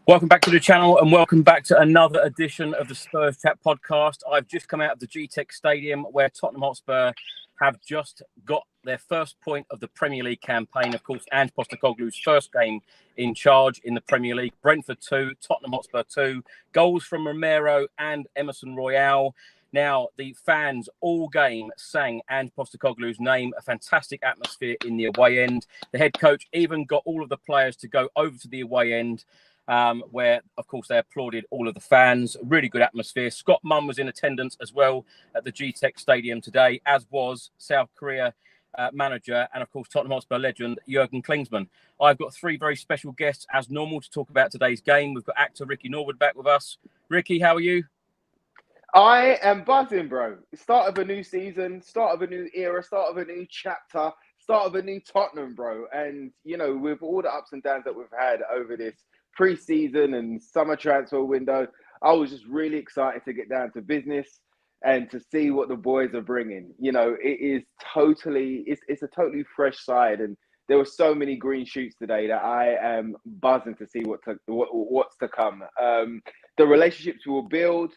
Welcome back to the channel and welcome back to another edition of the Spurs Chat podcast. I've just come out of the G-Tech Stadium where Tottenham Hotspur have just got their first point of the Premier League campaign. Of course, Ange Postecoglou's first game in charge in the Premier League. Brentford 2, Tottenham Hotspur 2. Goals from Romero and Emerson Royale. Now, the fans all game sang Ange Postecoglou's name, a fantastic atmosphere in the away end. The head coach even got all of the players to go over to the away end, where, of course, they applauded all of the fans. Really good atmosphere. Scott Munn was in attendance as well at the G-Tech Stadium today, as was South Korea manager and, of course, Tottenham Hotspur legend Jurgen Klinsmann. I've got three very special guests, as normal, to talk about today's game. We've got actor Ricky Norwood back with us. Ricky, how are you? I am buzzing, bro. Start of a new season, start of a new era, start of a new chapter, start of a new Tottenham, bro. And, you know, with all the ups and downs that we've had over this pre-season and summer transfer window, I was just really excited to get down to business and to see what the boys are bringing. You know, it's a totally fresh side, and there were so many green shoots today that I am buzzing to see what's to come. The relationships will build.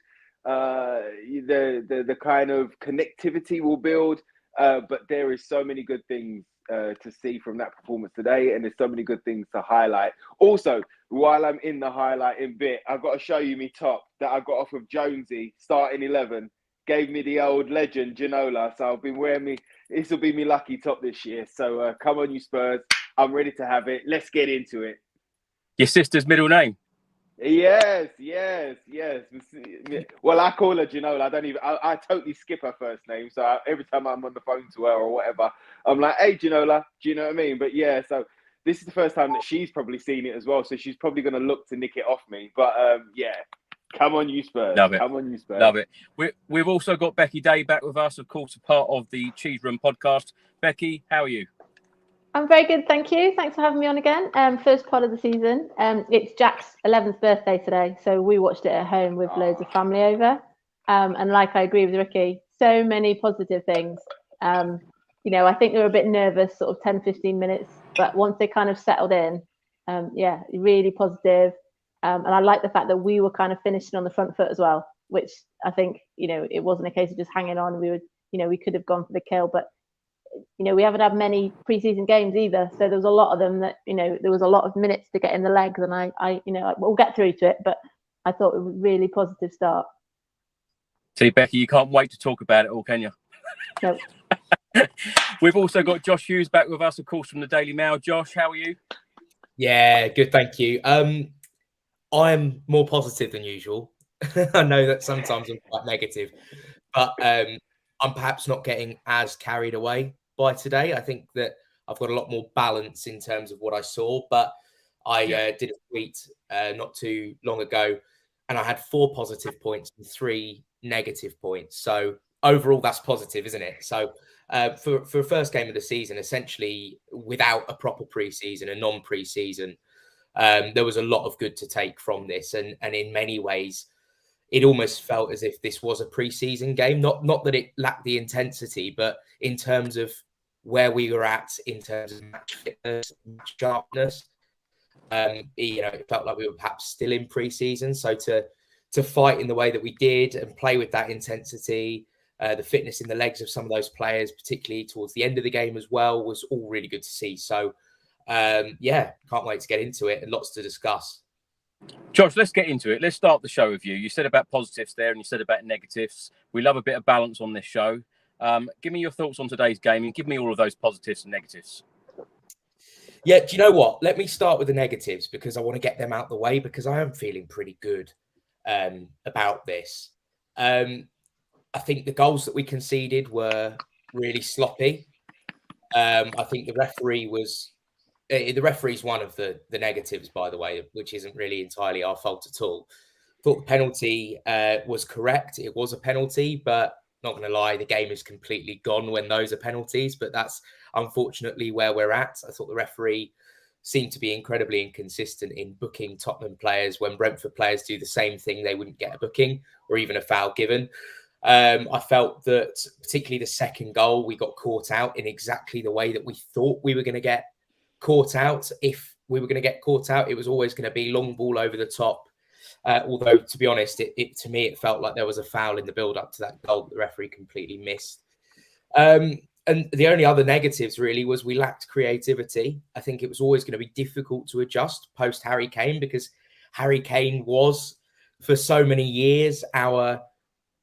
The kind of connectivity will build, but there is so many good things to see from that performance today, and there's so many good things to highlight. Also, while I'm in the highlighting bit, I've got to show you me top that I got off of Jonesy, starting 11, gave me the old legend Ginola, so I'll be wearing me. This will be me lucky top this year. So come on, you Spurs, I'm ready to have it. Let's get into it. Your sister's middle name? Yes. Well, I call her Ginola. I totally skip her first name. So every time I'm on the phone to her or whatever, I'm like, hey, Ginola, do you know what I mean? But yeah, so this is the first time that she's probably seen it as well. So she's probably going to look to nick it off me. But yeah, come on, you Spurs. Love it. Come on, you Spurs. Love it. We've also got Becky Day back with us, of course, a part of the Cheese Room podcast. Becky, how are you? I'm very good, thank you. Thanks for having me on again. First part of the season. It's Jack's 11th birthday today, so we watched it at home with loads of family over. And like I agree with Ricky, so many positive things. You know, I think they were a bit nervous, sort of 10, 15 minutes, but once they kind of settled in, yeah, really positive. And I like the fact that we were kind of finishing on the front foot as well, which I think, you know, it wasn't a case of just hanging on. We could have gone for the kill, but you know, we haven't had many pre-season games either, so there was a lot of them that, you know, there was a lot of minutes to get in the legs, and I you know, we'll get through to it, but I thought it was a really positive start. See, Becky, you can't wait to talk about it all, can you? No. We've also got Josh Hughes back with us, of course, from the Daily Mail. Josh, how are you? Yeah, good, thank you. I'm more positive than usual. I know that sometimes I'm quite negative, but I'm perhaps not getting as carried away by today. I think that I've got a lot more balance in terms of what I saw, but I did a tweet not too long ago, and I had 4 positive points and 3 negative points. So overall, that's positive, isn't it? So for a first game of the season, essentially without a proper pre-season, a non-pre-season, there was a lot of good to take from this, and in many ways, it almost felt as if this was a pre-season game. Not that it lacked the intensity, but in terms of where we were at, in terms of match fitness, match sharpness, you know, it felt like we were perhaps still in pre-season. So to fight in the way that we did and play with that intensity, the fitness in the legs of some of those players, particularly towards the end of the game as well, was all really good to see. So yeah, can't wait to get into it and lots to discuss. Josh, let's get into it. Let's start the show with you. You said about positives there and you said about negatives. We love a bit of balance on this show. Give me your thoughts on today's game and give me all of those positives and negatives. Yeah, do you know what? Let me start with the negatives because I want to get them out the way because I am feeling pretty good about this. I think the goals that we conceded were really sloppy. I think the referee's one of the negatives, by the way, which isn't really entirely our fault at all. Thought the penalty was correct. It was a penalty, but not going to lie, the game is completely gone when those are penalties. But that's unfortunately where we're at. I thought the referee seemed to be incredibly inconsistent in booking Tottenham players. When Brentford players do the same thing, they wouldn't get a booking or even a foul given. I felt that particularly the second goal, we got caught out in exactly the way that we thought we were going to get caught out if we were going to get caught out. It was always going to be long ball over the top. Although, to be honest, to me, it felt like there was a foul in the build-up to that goal that the referee completely missed. And the only other negatives, really, was we lacked creativity. I think it was always going to be difficult to adjust post-Harry Kane, because Harry Kane was, for so many years, our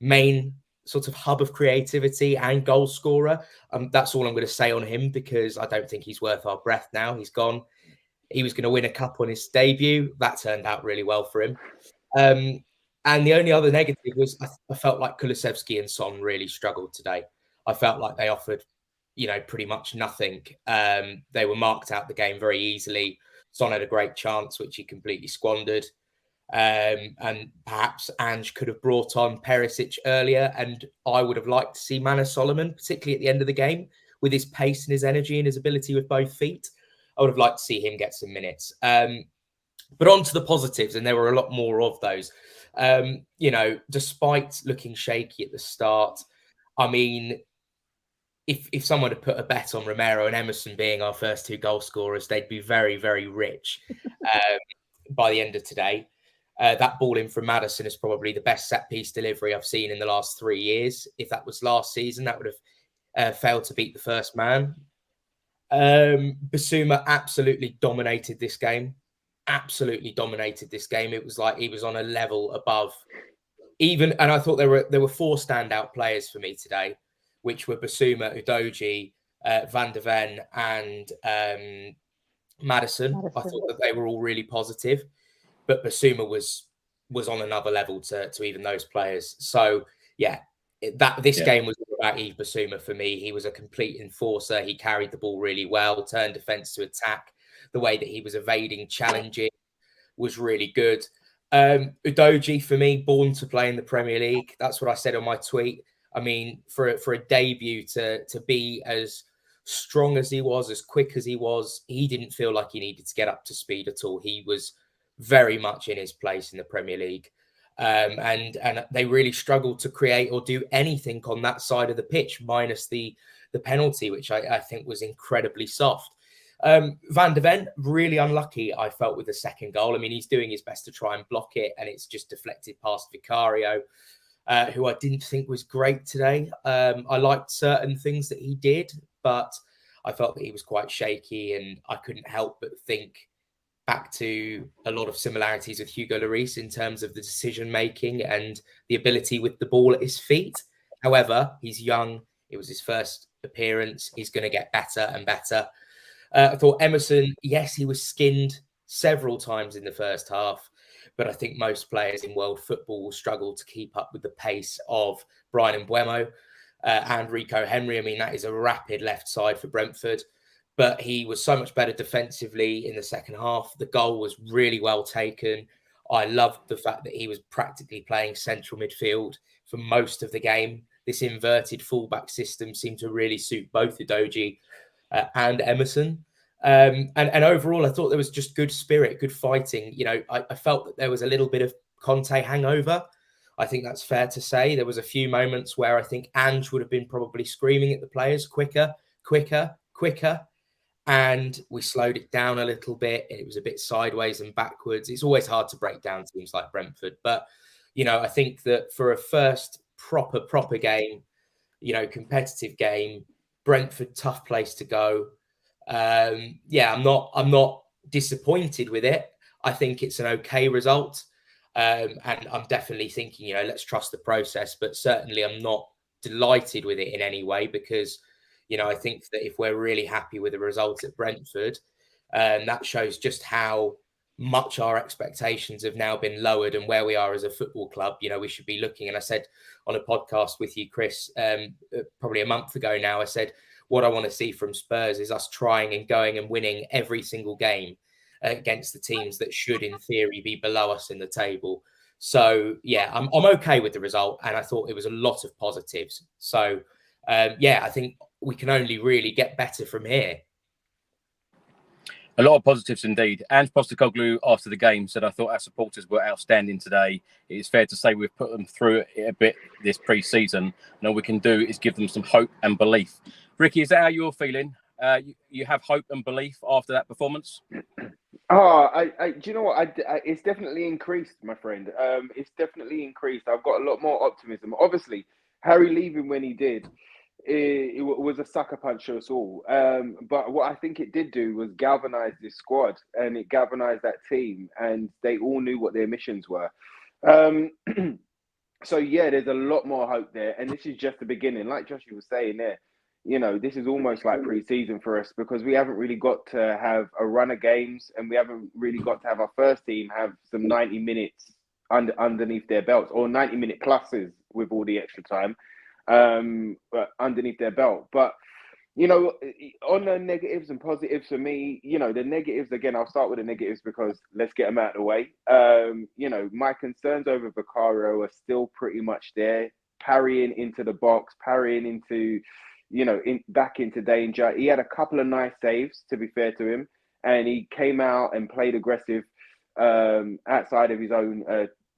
main sort of hub of creativity and goal scorer. That's all I'm going to say on him, because I don't think he's worth our breath now. He's gone. He was going to win a cup on his debut. That turned out really well for him. And the only other negative was I felt like Kulusevski and Son really struggled today. I felt like they offered, pretty much nothing. They were marked out the game very easily. Son had a great chance, which he completely squandered. And perhaps Ange could have brought on Perisic earlier, and I would have liked to see Manor Solomon, particularly at the end of the game, with his pace and his energy and his ability with both feet. I would have liked to see him get some minutes. But on to the positives, and there were a lot more of those. Despite looking shaky at the start, I mean, if someone had put a bet on Romero and Emerson being our first two goal scorers, they'd be very, very rich by the end of today. That ball in from Maddison is probably the best set-piece delivery I've seen in the last 3 years. If that was last season, that would have failed to beat the first man. Basuma absolutely dominated this game. It was like he was on a level above and I thought there were 4 standout players for me today, which were Basuma, Udogie, Van de Ven, and Maddison. I thought that they were all really positive, but Basuma was on another level to even those players. So yeah, this game was about Yves Basuma for me. He was a complete enforcer. He carried the ball really well, turned defence to attack. The way that he was evading, challenging was really good. Udogie, for me, born to play in the Premier League. That's what I said on my tweet. I mean, for a debut to be as strong as he was, as quick as he was, he didn't feel like he needed to get up to speed at all. He was very much in his place in the Premier League. And they really struggled to create or do anything on that side of the pitch, minus the penalty, which I think was incredibly soft. Van de Ven, really unlucky, I felt, with the second goal. I mean, he's doing his best to try and block it, and it's just deflected past Vicario, who I didn't think was great today. I liked certain things that he did, but I felt that he was quite shaky, and I couldn't help but think back to a lot of similarities with Hugo Lloris in terms of the decision-making and the ability with the ball at his feet. However, he's young. It was his first appearance. He's going to get better and better. I thought Emerson, yes, he was skinned several times in the first half, but I think most players in world football will struggle to keep up with the pace of Bryan Mbeumo and Rico Henry. I mean, that is a rapid left side for Brentford, but he was so much better defensively in the second half. The goal was really well taken. I loved the fact that he was practically playing central midfield for most of the game. This inverted fullback system seemed to really suit both Udogie and Emerson. And overall, I thought there was just good spirit, good fighting. I felt that there was a little bit of Conte hangover. I think that's fair to say. There was a few moments where I think Ange would have been probably screaming at the players, quicker. And we slowed it down a little bit. It was a bit sideways and backwards. It's always hard to break down teams like Brentford. But, I think that for a first proper game, competitive game, Brentford, tough place to go. I'm not disappointed with it. I think it's an okay result. And I'm definitely thinking, let's trust the process. But certainly I'm not delighted with it in any way, because, I think that if we're really happy with the results at Brentford, that shows just how much our expectations have now been lowered and where we are as a football club. We should be looking. And I said on a podcast with you, Chris, probably a month ago now, I said, what I want to see from Spurs is us trying and going and winning every single game against the teams that should, in theory, be below us in the table. So, yeah, I'm okay with the result. And I thought it was a lot of positives. So, I think we can only really get better from here. A lot of positives indeed. And Postecoglou, after the game, said, I thought our supporters were outstanding today. It is fair to say we've put them through it a bit this pre-season. And all we can do is give them some hope and belief. Ricky, is that how you're feeling? You have hope and belief after that performance? Do you know what? It's definitely increased, my friend. It's definitely increased. I've got a lot more optimism. Obviously, Harry leaving when he did, it was a sucker punch to us all. But what I think it did do was galvanize this squad, and it galvanized that team, and they all knew what their missions were. So yeah, there's a lot more hope there, and this is just the beginning. Like Joshua was saying there, this is almost like pre-season for us because we haven't really got to have a run of games, and we haven't really got to have our first team have some 90 minutes underneath their belts, or 90-minute pluses with all the extra time but underneath their belt. But on the negatives and positives for me, the negatives, again, I'll start with the negatives because let's get them out of the way. My concerns over Vicario are still pretty much there, parrying into the box, parrying into, back into danger. He had a couple of nice saves, to be fair to him, and he came out and played aggressive outside of his own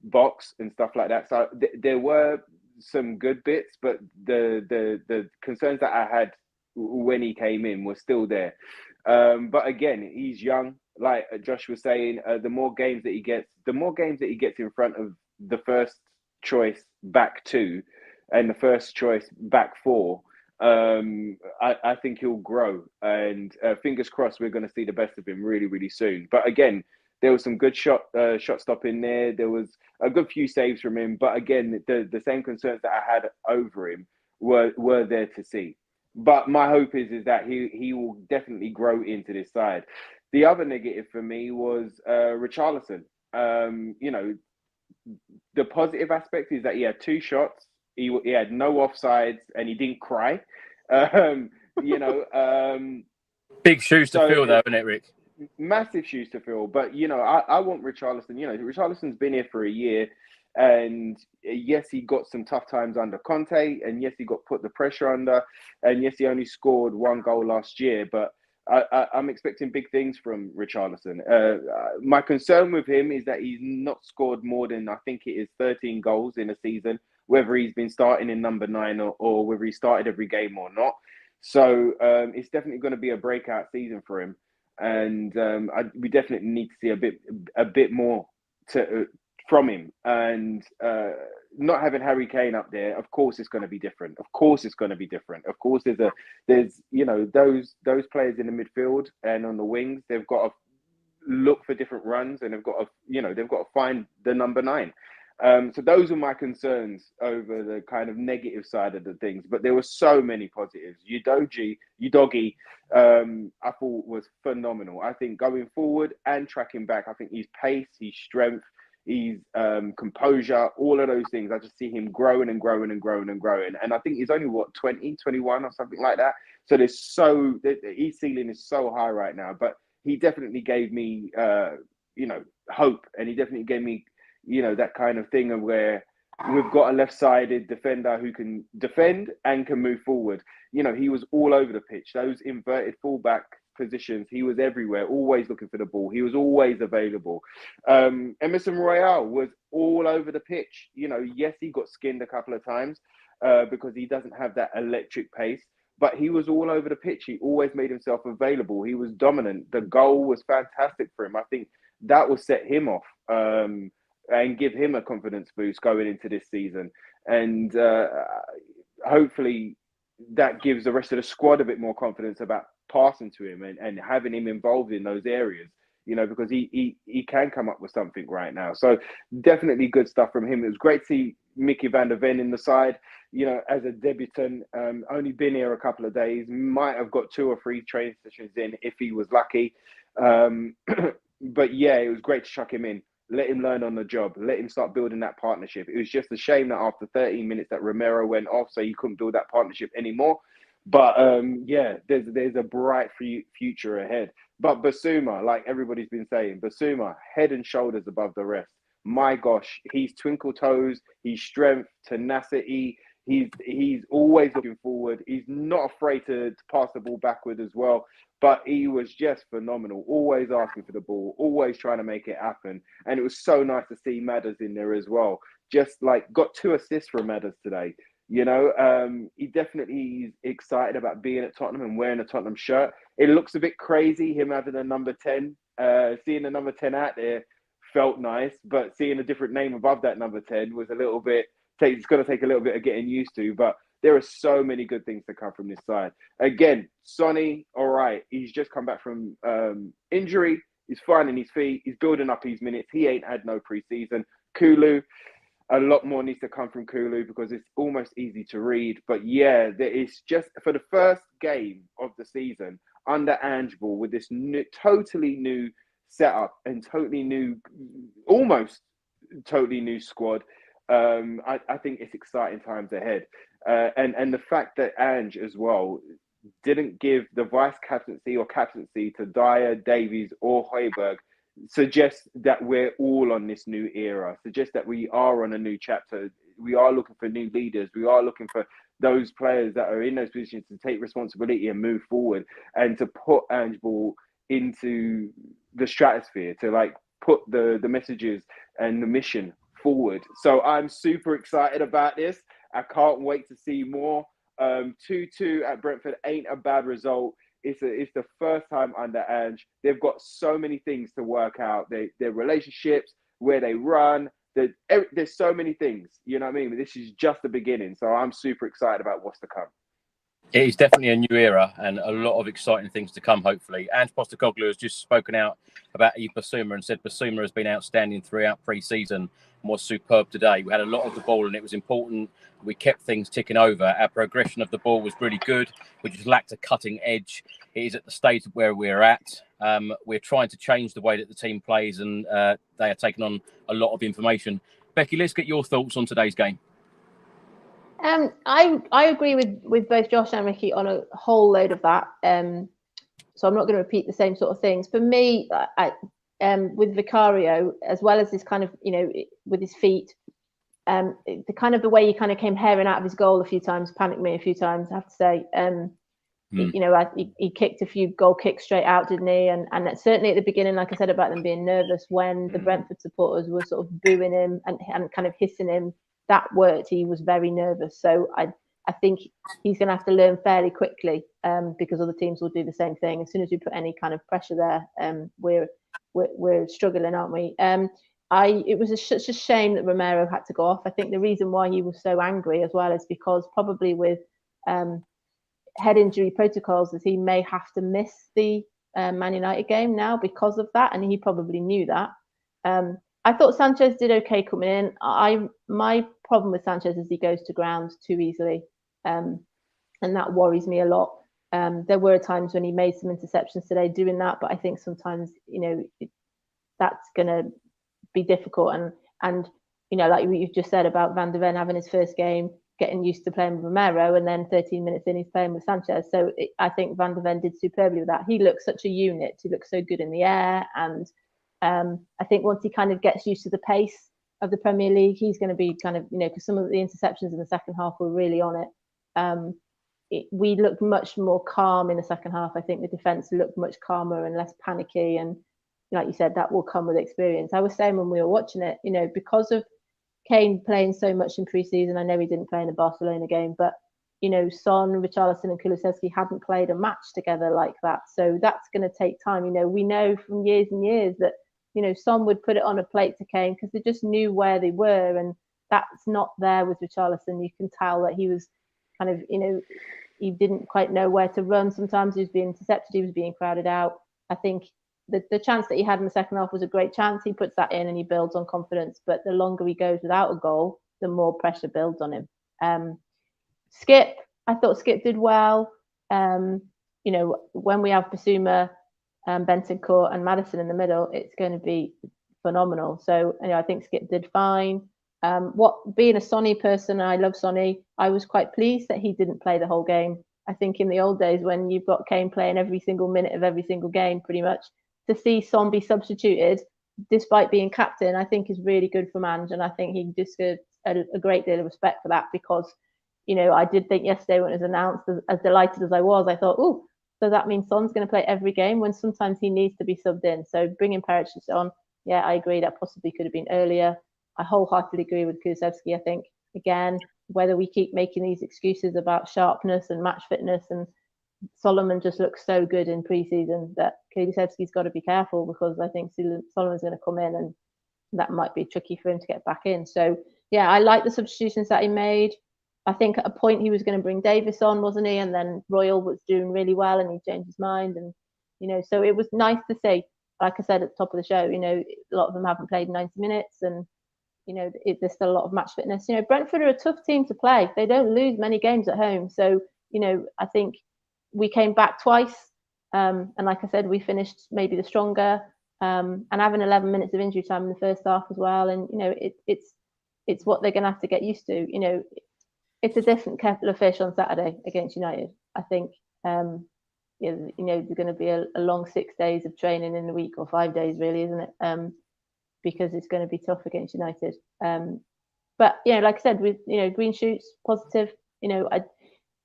box and stuff like that. So there were some good bits, but the concerns that I had when he came in were still there. But again, he's young. Like Josh was saying, the more games that he gets in front of the first choice back two and the first choice back four, I think he'll grow. And fingers crossed, we're going to see the best of him really, really soon. But again, there was some good shot stopping there. There was a good few saves from him. But again, the same concerns that I had over him were there to see. But my hope is that he will definitely grow into this side. The other negative for me was Richarlison. The positive aspect is that he had 2 shots. He had no offsides and he didn't cry. Big shoes to fill, though, isn't it, Rick? Massive shoes to fill. But, I want Richarlison. Richarlison's been here for a year. And yes, he got some tough times under Conte. And yes, he got put the pressure under. And yes, he only scored 1 goal last year. But I'm expecting big things from Richarlison. My concern with him is that he's not scored more than, I think it is 13 goals in a season, whether he's been starting in number 9 or whether he started every game or not. So it's definitely going to be a breakout season for him. And we definitely need to see a bit more from him. And not having Harry Kane up there, of course, it's going to be different. Of course, there's those players in the midfield and on the wings. They've got to look for different runs, and they've got to find the number 9. So those are my concerns over the kind of negative side of the things. But there were so many positives. Udogie, I thought was phenomenal. I think going forward and tracking back, I think his pace, his strength, his composure, all of those things, I just see him growing and growing and growing and growing. And I think he's only 20, 21 or something like that. So his ceiling is so high right now. But he definitely gave me hope, and he definitely gave me that kind of thing of where we've got a left-sided defender who can defend and can move forward. He was all over the pitch. Those inverted fullback positions, he was everywhere, always looking for the ball. He was always available. Emerson Royale was all over the pitch. Yes, he got skinned a couple of times because he doesn't have that electric pace, but he was all over the pitch. He always made himself available. He was dominant. The goal was fantastic for him. I think that will set him off and give him a confidence boost going into this season. And hopefully that gives the rest of the squad a bit more confidence about passing to him and having him involved in those areas, because he can come up with something right now. So definitely good stuff from him. It was great to see Mickey van der Ven in the side, as a debutant, only been here a couple of days, might have got 2 or 3 training sessions in if he was lucky. But yeah, it was great to chuck him in. Let him learn on the job. Let him start building that partnership. It was just a shame that after 13 minutes that Romero went off, so you couldn't build that partnership anymore. But there's a bright future ahead. But Basuma, like everybody's been saying, Basuma, head and shoulders above the rest. My gosh, he's twinkle toes, he's strength, tenacity. He's always looking forward. He's not afraid to pass the ball backward as well. But he was just phenomenal, always asking for the ball, always trying to make it happen. And it was so nice to see Madders in there as well. Just like got 2 assists from Madders today. He definitely is excited about being at Tottenham and wearing a Tottenham shirt. It looks a bit crazy, him having a number 10. Seeing the number 10 out there felt nice, but seeing a different name above that number 10 was a little bit, it's going to take a little bit of getting used to, but there are so many good things to come from this side. Again, Sonny, all right, he's just come back from injury. He's finding his feet. He's building up his minutes. He ain't had no preseason. Kulu, a lot more needs to come from Kulu because it's almost easy to read. But yeah, there is just for the first game of the season under Ange Ball with this totally new setup and almost totally new squad. I think it's exciting times ahead. And the fact that Ange as well didn't give the vice captaincy or captaincy to Dyer, Davies or Højbjerg suggests that we're all on this new era, suggests that we are on a new chapter. We are looking for new leaders. We are looking for those players that are in those positions to take responsibility and move forward and to put Ange Ball into the stratosphere, to like put the messages and the mission forward. So I'm super excited about this. I can't wait to see more. 2-2 at Brentford ain't a bad result. It's the first time under Ange. They've got so many things to work out. Their relationships, where they run. There's so many things. You know what I mean? But this is just the beginning. So I'm super excited about what's to come. It is definitely a new era and a lot of exciting things to come, hopefully. Ange Postecoglou has just spoken out about Yves Bissouma and said Bissouma has been outstanding throughout pre-season and was superb today. We had a lot of the ball and it was important. We kept things ticking over. Our progression of the ball was really good. We just lacked a cutting edge. It is at the stage where we're at. We're trying to change the way that the team plays and they are taking on a lot of information. Becky, let's get your thoughts on today's game. I agree with both Josh and Ricky on a whole load of that. So I'm not going to repeat the same sort of things. For me, with Vicario, as well as this kind of, with his feet, the way he kind of came herring out of his goal a few times, panicked me a few times, I have to say. He kicked a few goal kicks straight out, didn't he? And certainly at the beginning, like I said about them being nervous, when the Brentford supporters were sort of booing him and kind of hissing him, that worked. He was very nervous. So I think he's going to have to learn fairly quickly because other teams will do the same thing. As soon as we put any kind of pressure there, we're struggling, aren't we? It was such a shame that Romero had to go off. I think the reason why he was so angry as well is because probably with head injury protocols, is he may have to miss the Man United game now because of that, and he probably knew that. I thought Sanchez did okay coming in. My problem with Sanchez is he goes to ground too easily, and that worries me a lot. There were times when he made some interceptions today doing that, but I think sometimes that's going to be difficult. And like you've just said about Van de Ven having his first game, getting used to playing with Romero, and then 13 minutes in he's playing with Sanchez. So I think Van de Ven did superbly with that. He looks such a unit. He looks so good in the air, and I think once he kind of gets used to the pace of the Premier League, he's going to be kind of, because some of the interceptions in the second half were really on it. We looked much more calm in the second half. I think the defence looked much calmer and less panicky. And like you said, that will come with experience. I was saying when we were watching it, because of Kane playing so much in pre-season, I know he didn't play in the Barcelona game, but Son, Richarlison and Kulusevski hadn't played a match together like that. So that's going to take time. We know from years and years that, Son would put it on a plate to Kane because they just knew where they were. And that's not there with Richarlison. You can tell that he was kind of, he didn't quite know where to run. Sometimes he was being intercepted. He was being crowded out. I think the chance that he had in the second half was a great chance. He puts that in and he builds on confidence. But the longer he goes without a goal, the more pressure builds on him. Skip, I thought Skip did well. When we have Bissouma, Bentancur and Maddison in the middle, it's going to be phenomenal. So, I think Skip did fine. Being a Sonny person, I love Sonny, I was quite pleased that he didn't play the whole game. I think in the old days when you've got Kane playing every single minute of every single game, pretty much, to see Son be substituted despite being captain, I think is really good for Ange, and I think he deserves a great deal of respect for that because, I did think yesterday when it was announced, as delighted as I was, I thought, oh, does that mean Son's going to play every game when sometimes he needs to be subbed in? So bringing Perisic on, yeah, I agree that possibly could have been earlier. I wholeheartedly agree with Kulusevski. I think, again, whether we keep making these excuses about sharpness and match fitness, and Solomon just looks so good in pre-season that Kulusevski's got to be careful, because I think Solomon's going to come in and that might be tricky for him to get back in. So yeah, I like the substitutions that he made. I think at a point he was going to bring Davis on, wasn't he? And then Royal was doing really well and he changed his mind. And, you know, so it was nice to see, like I said at the top of the show, you know, a lot of them haven't played 90 minutes and, you know, there's still a lot of match fitness. You know, Brentford are a tough team to play. They don't lose many games at home. So, you know, I think we came back twice. And like I said, we finished maybe the stronger. And having 11 minutes of injury time in the first half as well. And, you know, it's what they're going to have to get used to. You know, it's a different kettle of fish on Saturday against United. I think, you know, there's going to be a long 6 days of training in a week, or 5 days really, isn't it? Because it's going to be tough against United. But, you know, like I said, with, you know, green shoots, positive, you know,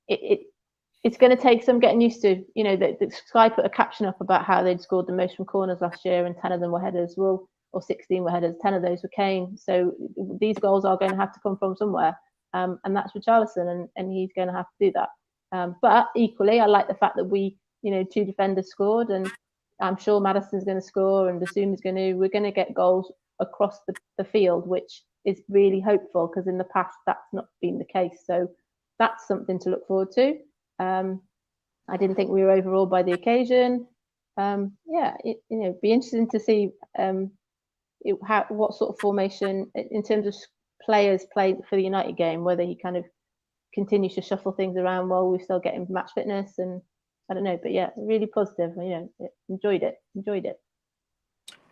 it's going to take some getting used to. You know, the Sky put a caption up about how they'd scored the most from corners last year and 10 of them were headers. Well, or 16 were headers, 10 of those were Kane. So these goals are going to have to come from somewhere. And that's Richarlison, and he's going to have to do that. But equally, I like the fact that we, you know, 2 defenders scored, and I'm sure Maddison's going to score, and Basuma's we're going to get goals across the field, which is really hopeful, because in the past that's not been the case. So that's something to look forward to. I didn't think we were overawed by the occasion. Yeah, you know, be interesting to see what sort of formation in terms of players played for the United game, whether he kind of continues to shuffle things around while we're still getting match fitness, and I don't know, but yeah, really positive. You know, enjoyed it.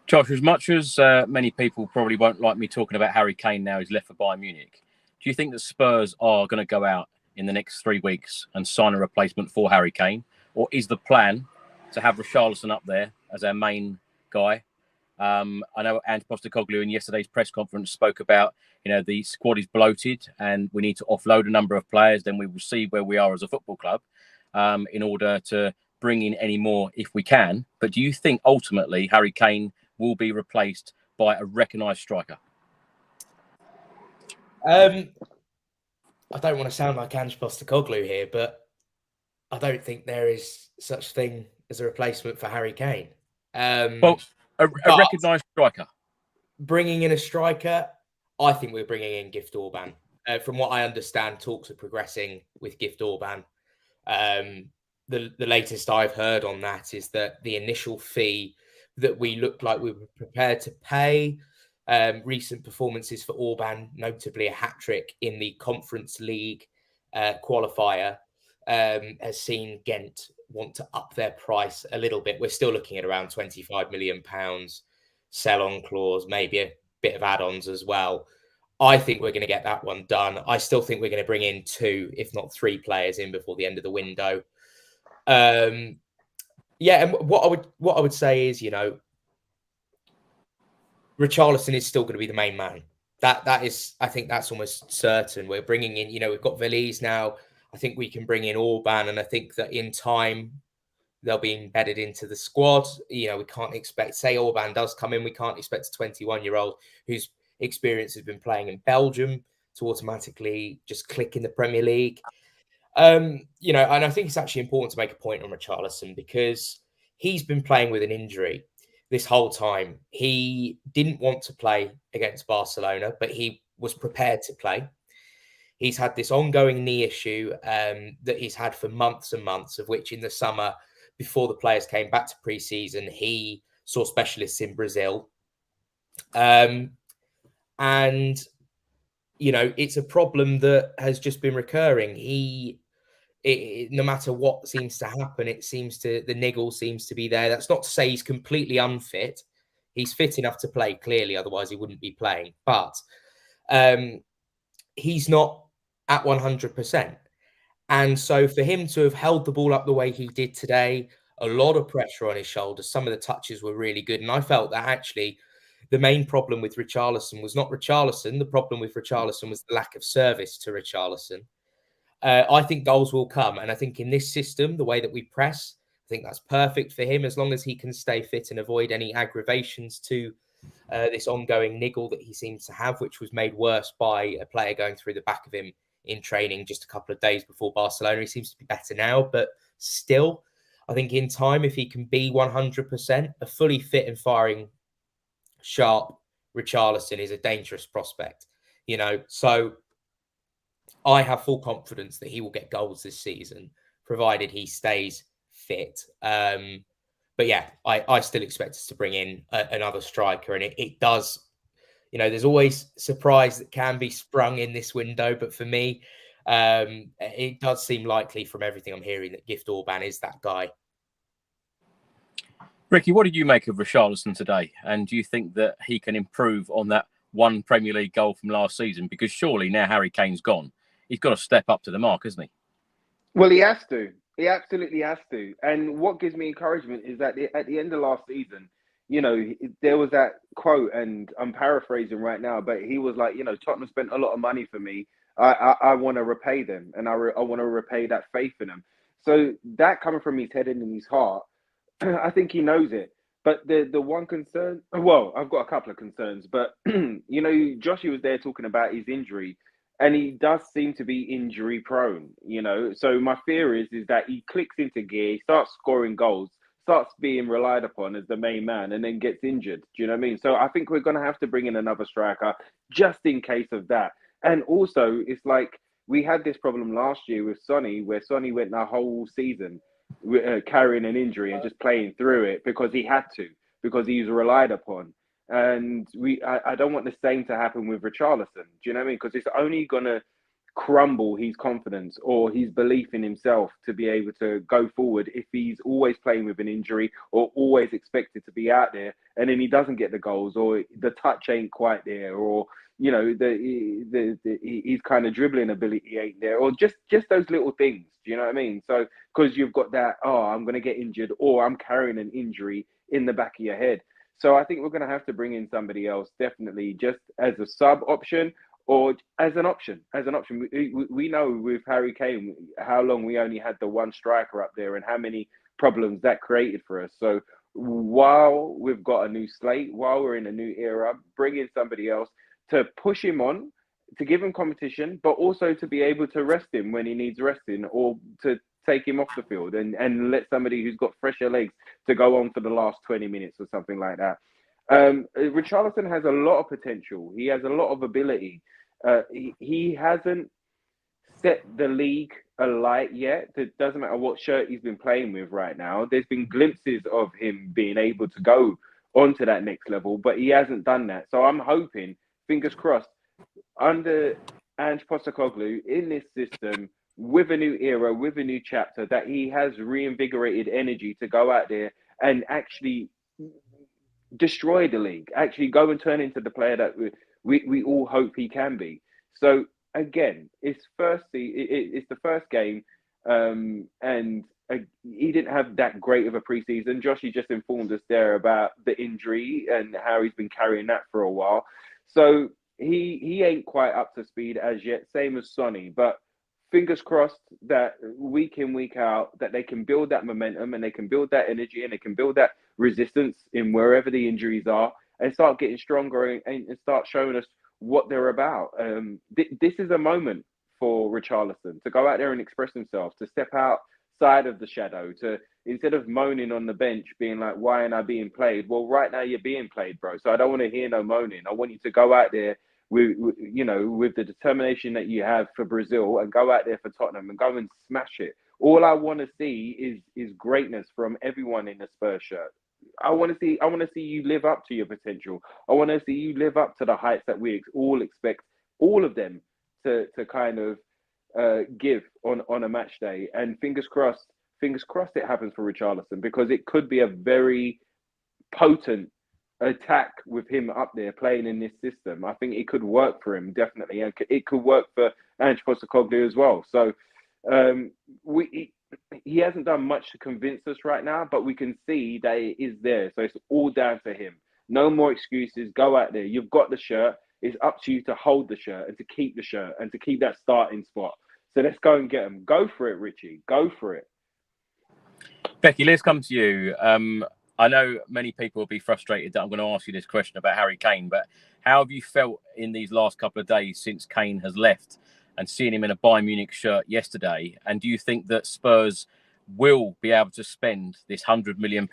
Josh, as much as many people probably won't like me talking about Harry Kane now he's left for Bayern Munich, do you think that Spurs are going to go out in the next 3 weeks and sign a replacement for Harry Kane? Or is the plan to have Richarlison up there as our main guy? I know Ange Postecoglou in yesterday's press conference spoke about, you know, the squad is bloated and we need to offload a number of players. Then we will see where we are as a football club in order to bring in any more if we can. But do you think ultimately Harry Kane will be replaced by a recognised striker? I don't want to sound like Ange Postecoglou here, but I don't think there is such thing as a replacement for Harry Kane. Well, a recognised striker. Bringing in a striker, I think we're bringing in Gift Orban. From what I understand, talks are progressing with Gift Orban. The latest I've heard on that is that the initial fee that we looked like we were prepared to pay, recent performances for Orban, notably a hat-trick in the Conference League qualifier, has seen Ghent want to up their price a little bit. We're still looking at around £25 million sell-on clause, maybe a bit of add-ons as well. I think we're going to get that one done. I still think we're going to bring in 2, if not 3 players in before the end of the window. Yeah, and what I would say is, you know, Richarlison is still going to be the main man. That is, I think that's almost certain. We're bringing in, you know, we've got Veliz now. I think we can bring in Orban, and I think that in time they'll be embedded into the squad. You know, we can't expect, say Orban does come in, we can't expect a 21-year-old whose experience has been playing in Belgium to automatically just click in the Premier League. You know, and I think it's actually important to make a point on Richarlison because he's been playing with an injury this whole time. He didn't want to play against Barcelona, but he was prepared to play. He's had this ongoing knee issue that he's had for months and months, of which in the summer, before the players came back to pre-season, he saw specialists in Brazil. And, you know, it's a problem that has just been recurring. No matter what seems to happen, the niggle seems to be there. That's not to say he's completely unfit. He's fit enough to play, clearly, otherwise he wouldn't be playing. But he's not at 100%. And so for him to have held the ball up the way he did today, a lot of pressure on his shoulders, some of the touches were really good. And I felt that actually the main problem with Richarlison was not Richarlison. The problem with Richarlison was the lack of service to Richarlison. I think goals will come. And I think in this system, the way that we press, I think that's perfect for him as long as he can stay fit and avoid any aggravations to this ongoing niggle that he seems to have, which was made worse by a player going through the back of him in training just a couple of days before Barcelona. He seems to be better now, but still, I think in time, if he can be 100%, a fully fit and firing, sharp Richarlison is a dangerous prospect, you know. So I have full confidence that he will get goals this season, provided he stays fit. But yeah, I still expect us to bring in another striker, and it does, you know, there's always surprise that can be sprung in this window. But for me, it does seem likely from everything I'm hearing that Gift Orban is that guy. Ricky, what did you make of Richarlison today? And do you think that he can improve on that one Premier League goal from last season? Because surely now Harry Kane's gone, he's got to step up to the mark, hasn't he? Well, he has to. He absolutely has to. And what gives me encouragement is that at the end of last season, you know, there was that quote, and I'm paraphrasing right now, but he was like, you know, Tottenham spent a lot of money for me. I want to repay them, and I want to repay that faith in them. So that coming from his head and in his heart, I think he knows it. But the one concern, well, I've got a couple of concerns, but, you know, Joshy was there talking about his injury, and he does seem to be injury prone, you know. So my fear is that he clicks into gear, he starts scoring goals, starts being relied upon as the main man, and then gets injured. Do you know what I mean? So I think we're going to have to bring in another striker just in case of that. And also, it's like we had this problem last year with Sonny, where Sonny went the whole season carrying an injury and just playing through it because he had to, because he was relied upon. And I don't want the same to happen with Richarlison. Do you know what I mean? Because it's only going to crumble his confidence or his belief in himself to be able to go forward if he's always playing with an injury or always expected to be out there, and then he doesn't get the goals, or the touch ain't quite there, or, you know, his kind of dribbling ability ain't there, or just those little things. Do you know what I mean? So because you've got that, oh, I'm going to get injured, or I'm carrying an injury in the back of your head. So I think we're going to have to bring in somebody else, definitely, just as a sub option or as an option. We know with Harry Kane how long we only had the one striker up there and how many problems that created for us. So while we've got a new slate, while we're in a new era, bring in somebody else to push him on, to give him competition, but also to be able to rest him when he needs resting, or to take him off the field and let somebody who's got fresher legs to go on for the last 20 minutes or something like that. Richarlison has a lot of potential. He has a lot of ability. He hasn't set the league alight yet. It doesn't matter what shirt he's been playing with right now. There's been glimpses of him being able to go onto that next level, but he hasn't done that. So I'm hoping, fingers crossed, under Ange Postecoglou in this system, with a new era, with a new chapter, that he has reinvigorated energy to go out there and actually destroy the league, actually go and turn into the player that we all hope he can be. So again, it's the first game, and he didn't have that great of a preseason. Joshy just informed us there about the injury and how he's been carrying that for a while. So he ain't quite up to speed as yet, same as Sonny, but fingers crossed that week in, week out, that they can build that momentum and they can build that energy and they can build that resistance in wherever the injuries are, and start getting stronger and start showing us what they're about. This is a moment for Richarlison to go out there and express himself, to step outside of the shadow, to, instead of moaning on the bench, being like, why am I being played? Well, right now you're being played, bro. So I don't want to hear no moaning. I want you to go out there with the determination that you have for Brazil, and go out there for Tottenham and go and smash it. All I want to see is greatness from everyone in the Spurs shirt. I want to see you live up to your potential. I want to see you live up to the heights that we all expect all of them to kind of give on a match day. And fingers crossed it happens for Richarlison, because it could be a very potent attack with him up there playing in this system. I think it could work for him, definitely, and it could work for Ange Postecoglou as well. So he hasn't done much to convince us right now, but we can see that it is there. So it's all down to him. No more excuses. Go out there. You've got the shirt. It's up to you to hold the shirt and to keep the shirt and to keep that starting spot. So let's go and get him. Go for it, Richie. Go for it. Becky, let's come to you. I know many people will be frustrated that I'm going to ask you this question about Harry Kane, but how have you felt in these last couple of days since Kane has left? and seeing him in a Bayern Munich shirt yesterday? And do you think that Spurs will be able to spend this £100 million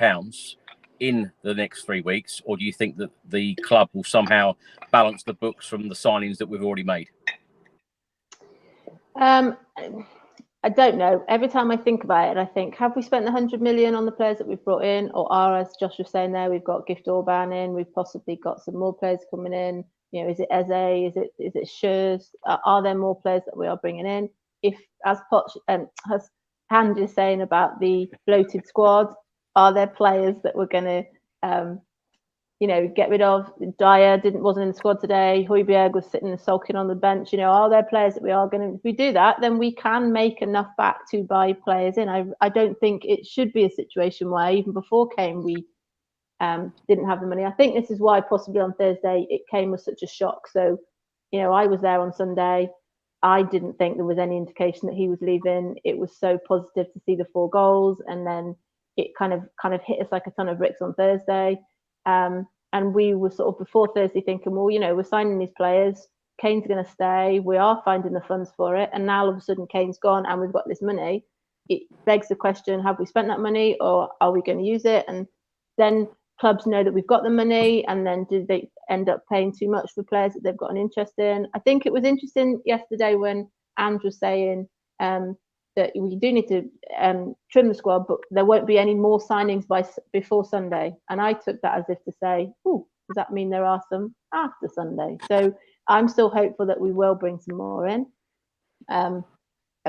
in the next 3 weeks, or do you think that the club will somehow balance the books from the signings that we've already made? I don't know. Every time I think about it, I think, have we spent the 100 million on the players that we've brought in, or are, as Josh was saying there, we've got Gift Orban in, we've possibly got some more players coming in. You know, is it Eze? Is it Schurz? Are there more players that we are bringing in? If, as Poch has Hand is saying about the bloated squad, are there players that we're going to, get rid of? Dyer wasn't in the squad today. Højbjerg was sitting and sulking on the bench. You know, are there players that we are going to? If we do that, then we can make enough back to buy players in. I don't think it should be a situation where even before Kane we didn't have the money. I think this is why possibly on Thursday it came as such a shock. So, you know, I was there on Sunday. I didn't think there was any indication that he was leaving. It was so positive to see the 4 goals, and then it kind of hit us like a ton of bricks on Thursday. And we were sort of before Thursday thinking, well, you know, we're signing these players. Kane's going to stay. We are finding the funds for it. And now all of a sudden Kane's gone and we've got this money. It begs the question, have we spent that money or are we going to use it? And then clubs know that we've got the money, and then do they end up paying too much for players that they've got an interest in? I think it was interesting yesterday when Andrew was saying that we do need to trim the squad, but there won't be any more signings before Sunday. And I took that as if to say, oh, does that mean there are some after Sunday? So I'm still hopeful that we will bring some more in.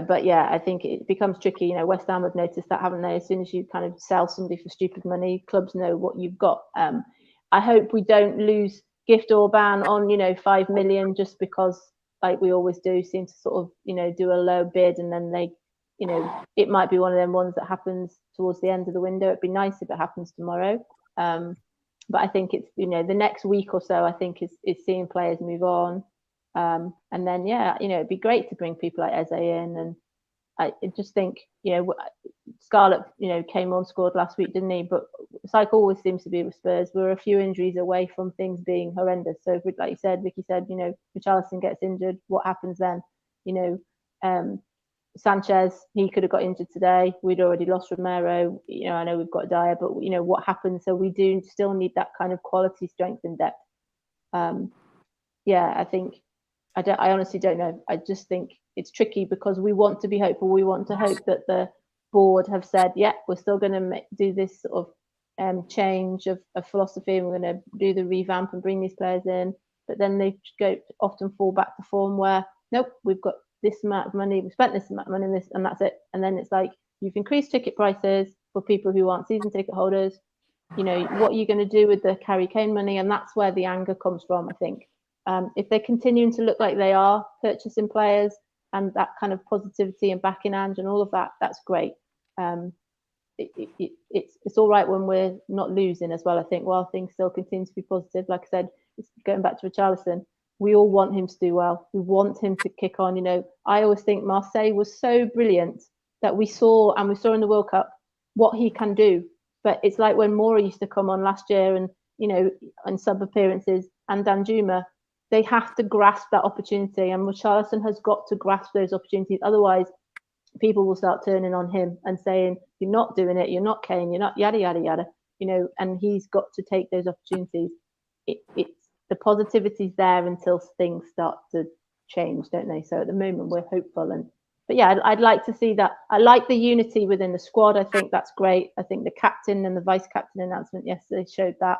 But yeah, I think it becomes tricky. You know, West Ham have noticed that, haven't they? As soon as you kind of sell somebody for stupid money, clubs know what you've got. I hope we don't lose Gift Orban on, you know, 5 million just because, like we always do, seem to sort of, you know, do a low bid and then they, you know, it might be one of them ones that happens towards the end of the window. It'd be nice if it happens tomorrow. But I think it's, you know, the next week or so, I think is seeing players move on. And then, yeah, you know, it'd be great to bring people like Eze in. And I just think, you know, Scarlett, you know, came on, scored last week, didn't he? But it's like always seems to be with Spurs, we're a few injuries away from things being horrendous. So, like you said, Vicky said, you know, Richarlison gets injured, what happens then? You know, Sanchez, he could have got injured today. We'd already lost Romero. You know, I know we've got Dyer, but, you know, what happens? So we do still need that kind of quality, strength and depth. Yeah, I think, I honestly don't know. I just think it's tricky because we want to be hopeful. We want to hope that the board have said, yeah, we're still going to do this sort of change of philosophy, and we're going to do the revamp and bring these players in. But then they often fall back to form where, nope, we've got this amount of money, we've spent this amount of money in this, and that's it. And then it's like, you've increased ticket prices for people who aren't season ticket holders. You know, what are you going to do with the Harry Kane money? And that's where the anger comes from, I think. If they're continuing to look like they are purchasing players and that kind of positivity and backing Ange and all of that, that's great. It's all right when we're not losing as well, I think, while things still continue to be positive. Like I said, it's going back to Richarlison, we all want him to do well. We want him to kick on. You know, I always think Marseille was so brilliant that we saw in the World Cup what he can do. But it's like when Mora used to come on last year and, you know, on sub appearances, and Danjuma, they have to grasp that opportunity, and Richarlison has got to grasp those opportunities. Otherwise, people will start turning on him and saying, "You're not doing it. You're not Kane. You're not yada yada yada." You know, and he's got to take those opportunities. It's the positivity's there until things start to change, don't they? So at the moment, we're hopeful, but yeah, I'd like to see that. I like the unity within the squad. I think that's great. I think the captain and the vice captain announcement yesterday showed that.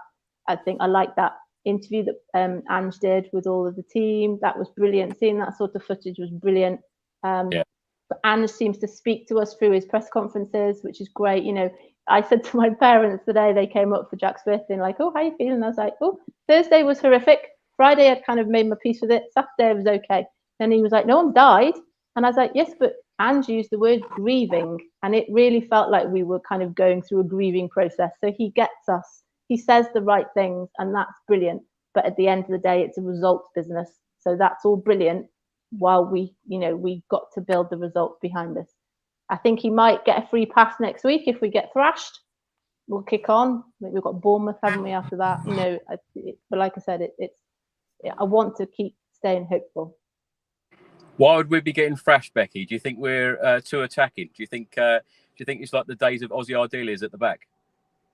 I think I like that interview that Ange did with all of the team. That was brilliant. Seeing that sort of footage was brilliant. Yeah. But Ange seems to speak to us through his press conferences, which is great. You know, I said to my parents today, they came up for Jack Smith and like, "Oh, how you feeling?" I was like, "Oh, Thursday was horrific. Friday I'd kind of made my peace with it. Saturday was okay." Then he was like, "No one died." And I was like, "Yes, but Ange used the word grieving." And it really felt like we were kind of going through a grieving process. So he gets us. He says the right things, and that's brilliant. But at the end of the day, it's a results business. So that's all brilliant while we got to build the results behind us. I think he might get a free pass next week if we get thrashed. We'll kick on. We've got Bournemouth, haven't we, after that? You know, but like I said, I want to keep staying hopeful. Why would we be getting thrashed, Becky? Do you think we're too attacking? Do you think it's like the days of Ozzy Ardelias at the back?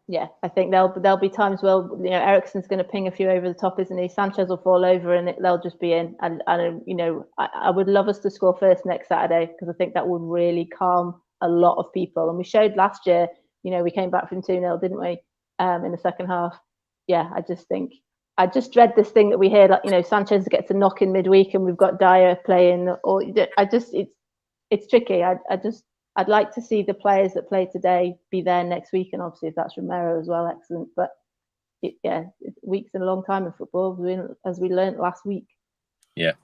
Yeah, I think there'll be times where Eriksen's going to ping a few over the top, isn't he? Sanchez will fall over and they'll just be in. And I would love us to score first next Saturday, because I think that would really calm a lot of people. And we showed last year, we came back from 2-0, didn't we? In the second half. Yeah, I just dread this thing that we hear, like, Sanchez gets a knock in midweek and we've got Dyer playing. Or it's tricky. I'd like to see the players that play today be there next week, and obviously if that's Romero as well, excellent. But weeks in a long time in football, as we learned last week. Yeah.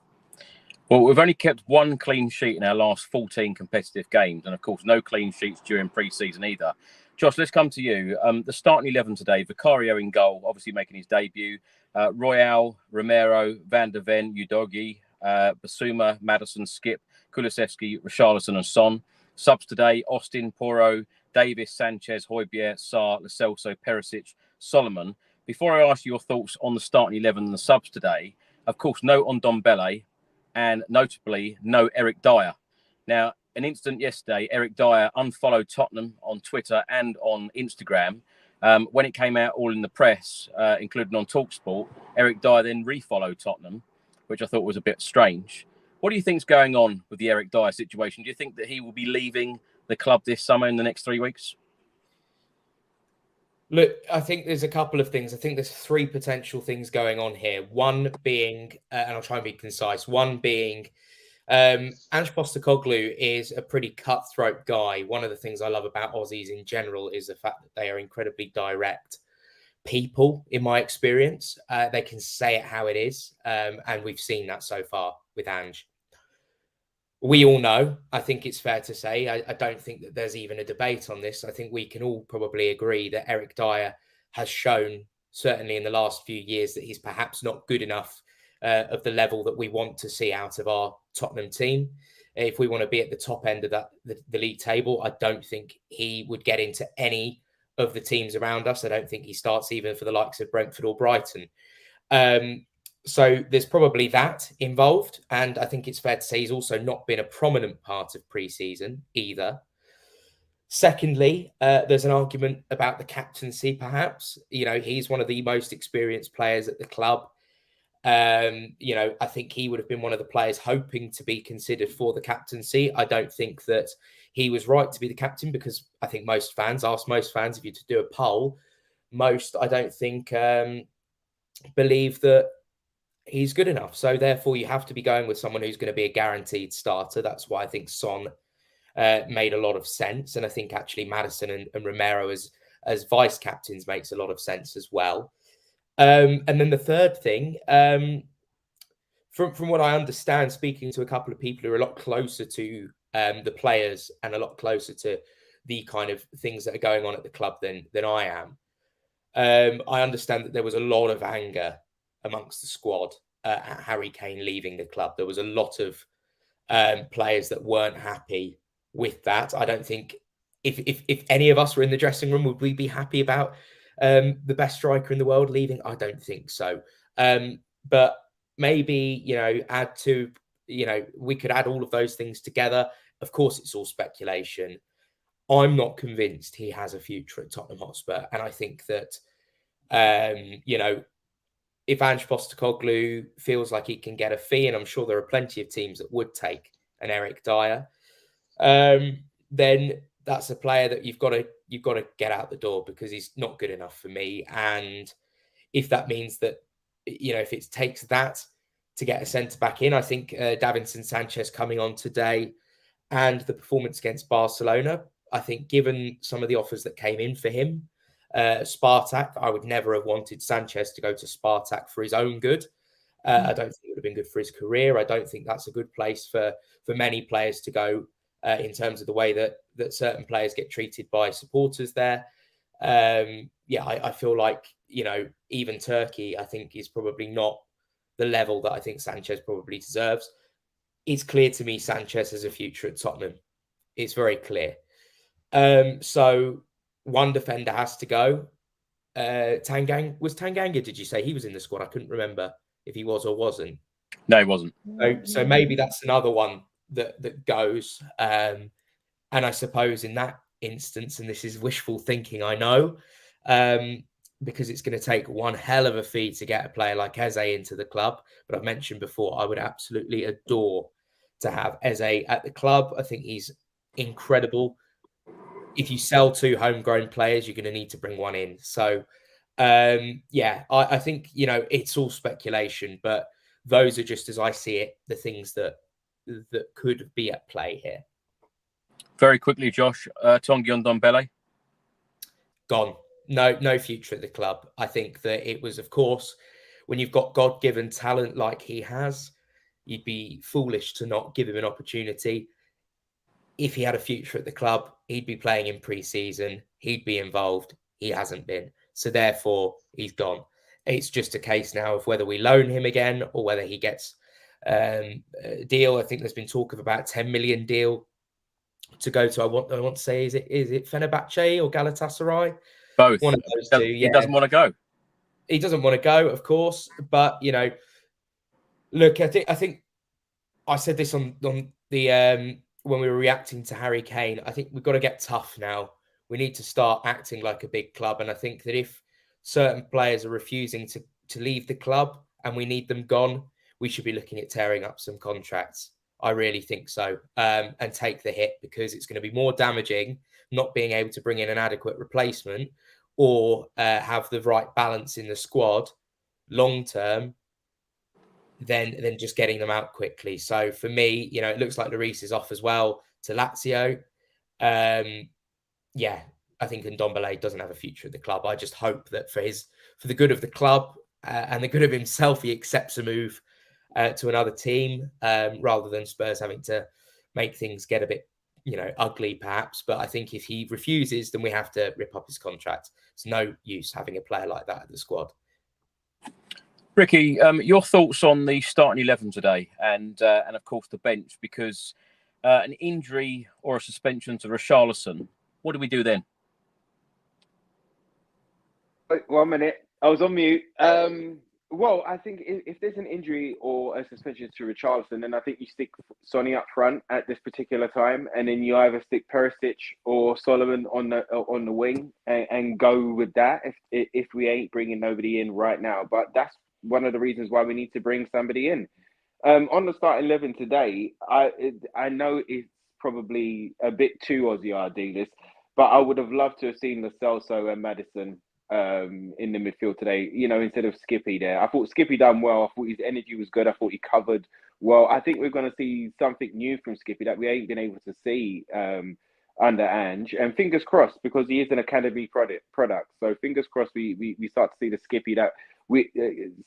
Well, we've only kept one clean sheet in our last 14 competitive games, and of course, no clean sheets during pre-season either. Josh, let's come to you. The starting 11 today: Vicario in goal, obviously making his debut. Royale, Romero, Van der Ven, Udogi, Basuma, Maddison, Skip, Kulusevski, Richarlison, and Son. Subs today: Austin, Porro, Davis, Sanchez, Højbjerg, Sarr, Lo Celso, Perisic, Solomon. Before I ask you your thoughts on the starting 11 and the subs today, of course, no Ndombele, and notably no Eric Dyer. Now, an incident yesterday, Eric Dyer unfollowed Tottenham on Twitter and on Instagram. When it came out all in the press, including on TalkSport, Eric Dyer then refollowed Tottenham, which I thought was a bit strange. What do you think's going on with the Eric Dyer situation? Do you think that he will be leaving the club this summer in the next 3 weeks? Look, I think there's a couple of things. I think there's three potential things going on here. One being, and I'll try and be concise, one being Ange Postecoglou is a pretty cutthroat guy. One of the things I love about Aussies in general is the fact that they are incredibly direct people, in my experience. They can say it how it is, and we've seen that so far with Ange. We all know, I think it's fair to say, I don't think that there's even a debate on this. I think we can all probably agree that Eric Dyer has shown, certainly in the last few years, that he's perhaps not good enough of the level that we want to see out of our Tottenham team. If we want to be at the top end of the league table, I don't think he would get into any of the teams around us. I don't think he starts even for the likes of Brentford or Brighton. So there's probably that involved. And I think it's fair to say he's also not been a prominent part of pre-season either. Secondly, there's an argument about the captaincy, perhaps. He's one of the most experienced players at the club. I think he would have been one of the players hoping to be considered for the captaincy. I don't think that he was right to be the captain, because I think most fans, if you to do a poll, I don't think believe that he's good enough. So therefore, you have to be going with someone who's going to be a guaranteed starter. That's why I think Son made a lot of sense. And I think actually Maddison and Romero as vice captains makes a lot of sense as well. And then the third thing, from what I understand, speaking to a couple of people who are a lot closer to the players and a lot closer to the kind of things that are going on at the club than I am, I understand that there was a lot of anger amongst the squad at Harry Kane leaving the club. There was a lot of players that weren't happy with that. I don't think if any of us were in the dressing room, would we be happy about the best striker in the world leaving? I don't think so. But maybe, we could add all of those things together. Of course, it's all speculation. I'm not convinced he has a future at Tottenham Hotspur. And I think that, if Ange Postecoglou feels like he can get a fee, and I'm sure there are plenty of teams that would take an Eric Dyer, then that's a player that you've got to get out the door, because he's not good enough for me. And if that means that, if it takes that to get a centre back in, I think Davinson Sanchez coming on today and the performance against Barcelona, I think given some of the offers that came in for him, Spartak, I would never have wanted Sanchez to go to Spartak for his own good. I don't think it would have been good for his career. I don't think that's a good place for many players to go in terms of the way that certain players get treated by supporters there. I feel like, even Turkey, I think, is probably not the level that I think Sanchez probably deserves. It's clear to me Sanchez has a future at Tottenham. It's very clear. So one defender has to go. Tanganga, did you say he was in the squad? I couldn't remember if he was or wasn't. No, he wasn't. So maybe that's another one that goes. And I suppose in that instance, and this is wishful thinking, I know, because it's going to take one hell of a fee to get a player like Eze into the club. But I've mentioned before, I would absolutely adore to have Eze at the club. I think he's incredible. If you sell 2 homegrown players, you're going to need to bring one in. So, I think, it's all speculation, but those are just, as I see it, the things that could be at play here. Very quickly, Josh, Tanguy Ndombele. Gone. No future at the club. I think that it was, of course, when you've got God-given talent like he has, you'd be foolish to not give him an opportunity. If he had a future at the club, he'd be playing in pre-season. He'd be involved. He hasn't been. So therefore, he's gone. It's just a case now of whether we loan him again or whether he gets a deal. I think there's been talk of about 10 million deal to go to. I want to say, is it Fenerbahce or Galatasaray? Both. One of those two. Yeah. He doesn't want to go. He doesn't want to go, of course. But look, I think I said this on the when we were reacting to Harry Kane. I think we've got to get tough now. We need to start acting like a big club. And I think that if certain players are refusing to leave the club and we need them gone, we should be looking at tearing up some contracts. I really think so. And take the hit, because it's going to be more damaging not being able to bring in an adequate replacement or have the right balance in the squad long term than just getting them out quickly. So for me, it looks like Lloris is off as well to Lazio. I think Ndombele doesn't have a future at the club. I just hope that for the good of the club and the good of himself, he accepts a move to another team rather than Spurs having to make things get a bit, ugly perhaps. But I think if he refuses, then we have to rip up his contract. It's no use having a player like that at the squad. Ricky, your thoughts on the starting 11 today and of course the bench, because an injury or a suspension to Richarlison, what do we do then? Wait, 1 minute. I was on mute. Well, I think if there's an injury or a suspension to Richarlison, then I think you stick Sonny up front at this particular time, and then you either stick Perisic or Solomon on the wing and go with that. If we ain't bringing nobody in right now, but that's one of the reasons why we need to bring somebody in. On the starting 11 today, I know it's probably a bit too Aussie RD list, but I would have loved to have seen Lo Celso and Maddison in the midfield today, instead of Skippy there. I thought Skippy done well. I thought his energy was good. I thought he covered well. I think we're going to see something new from Skippy that we ain't been able to see under Ange. And fingers crossed, because he is an academy product. So fingers crossed we start to see the Skippy that